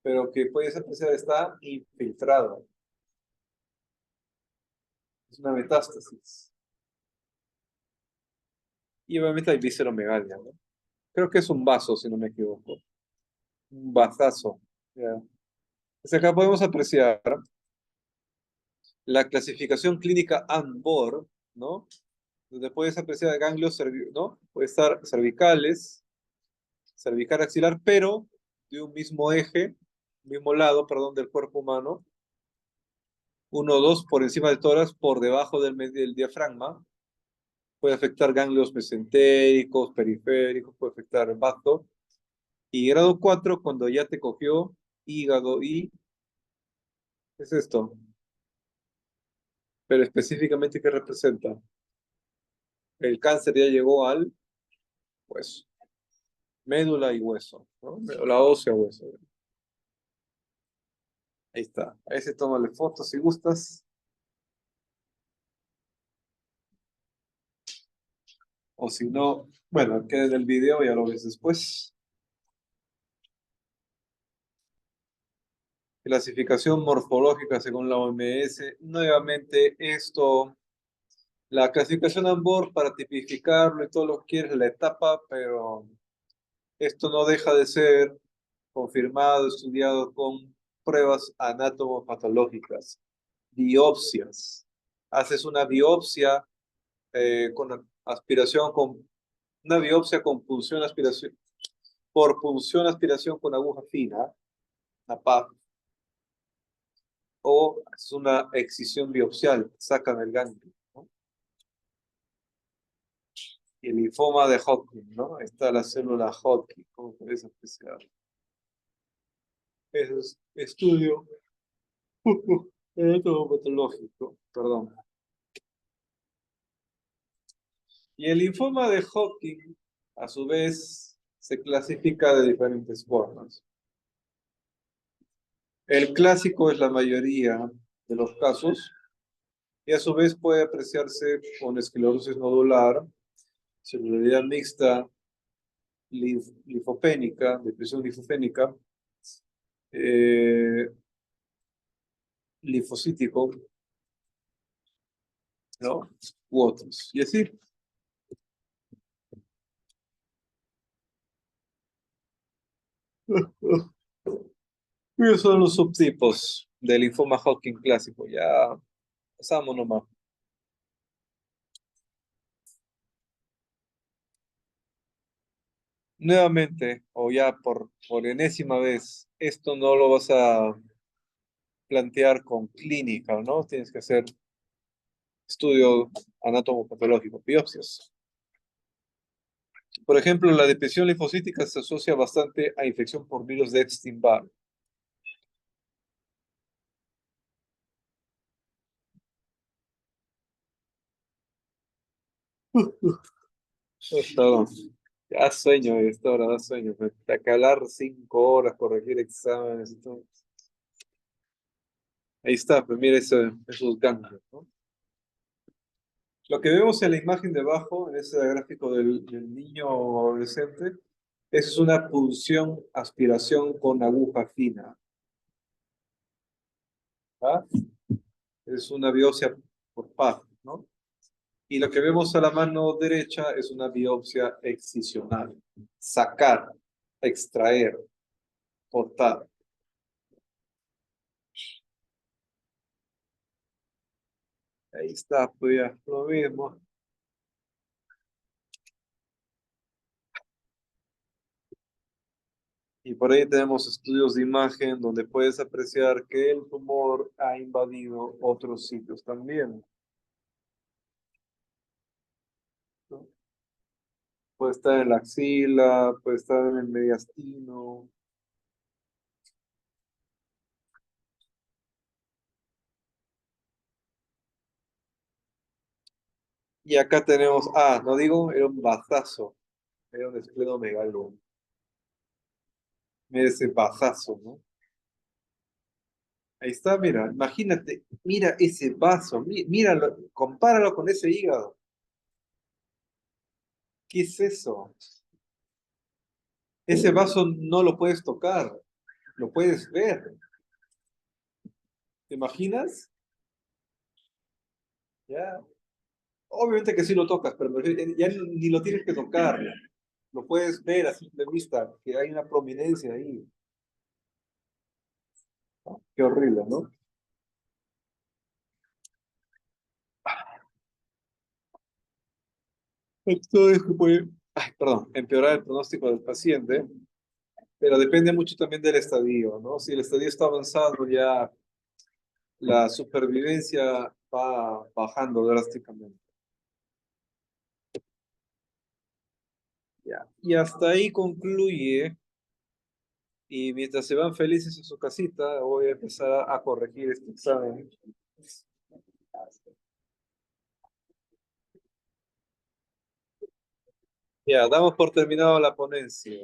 Speaker 1: pero que puedes apreciar está infiltrado. Es una metástasis. Y obviamente hay visceromegalia, ¿no? Creo que es un vaso, si no me equivoco. Un vasazo. ¿Ya? Pues acá podemos apreciar la clasificación clínica ANBOR, ¿no? Donde puedes apreciar ganglios, ¿no? Puede estar cervicales, cervical axilar, pero de un mismo eje, mismo lado, perdón, del cuerpo humano. Uno o dos por encima del tórax, por debajo del diafragma. Puede afectar ganglios mesentéricos, periféricos, puede afectar el bazo. Y grado 4 cuando ya te cogió hígado y, ¿qué es esto? Pero específicamente, ¿qué representa? El cáncer ya llegó al hueso, médula y hueso, ¿no? Médula ósea, hueso. Ahí está. A ese tómale fotos si gustas. O si no, bueno, queda en el video, ya lo ves después. Clasificación morfológica según la OMS. Nuevamente, esto, la clasificación ANBOR para tipificarlo y todo lo que quieres, la etapa, pero esto no deja de ser confirmado, estudiado con pruebas anatomopatológicas, biopsias. Haces una biopsia con aspiración, con una biopsia con punción aspiración, por punción aspiración con aguja fina, una PAP, o es una excisión biopsial, sacan el ganglio, ¿no? Y el linfoma de Hodgkin, ¿no? Ahí está la célula Hodgkin, ¿cómo puedes apreciar? Ese es estudio patológico, perdón. Y el linfoma de Hodgkin, a su vez, se clasifica de diferentes formas. El clásico es la mayoría de los casos, y a su vez puede apreciarse con esclerosis nodular, celularidad mixta, linfopénica, depresión linfopénica, eh, linfocítico, ¿no? U otros. Y así. Esos son los subtipos del linfoma Hodgkin clásico. Ya pasamos nomás. Nuevamente, o ya por enésima vez, esto no lo vas a plantear con clínica, ¿no? Tienes que hacer estudio anatomopatológico, biopsias. Por ejemplo, la depresión linfocítica se asocia bastante a infección por virus de Epstein-Barr. Perdón. Da sueño a esta hora, da sueño. A calar 5 horas, corregir exámenes y todo. Ahí está, pues mira esos ganglios, ¿no? Lo que vemos en la imagen de abajo, en ese gráfico del niño adolescente, es una punción, aspiración con aguja fina. ¿Ah? Es una biopsia por PAP, ¿no? Y lo que vemos a la mano derecha es una biopsia excisional. Sacar, extraer, cortar. Ahí está, pues ya lo mismo. Y por ahí tenemos estudios de imagen donde puedes apreciar que el tumor ha invadido otros sitios también, ¿no? Puede estar en la axila, puede estar en el mediastino. Y acá tenemos, no digo, era un bazazo, era un esplenomegaloma. Mira ese bazazo, ¿no? Ahí está, mira, imagínate, mira ese vaso, míralo, compáralo con ese hígado. ¿Qué es eso? Ese vaso no lo puedes tocar, lo puedes ver. ¿Te imaginas? Ya. Obviamente que sí lo tocas, pero ya ni lo tienes que tocar. Lo puedes ver a simple vista, que hay una prominencia ahí. Qué horrible, ¿no? Esto es que puede, perdón, empeorar el pronóstico del paciente, pero depende mucho también del estadio, ¿no? Si el estadio está avanzado, ya la supervivencia va bajando drásticamente. Ya. Y hasta ahí concluye, y mientras se van felices a su casita, voy a empezar a corregir este examen. Ya, damos por terminado la ponencia.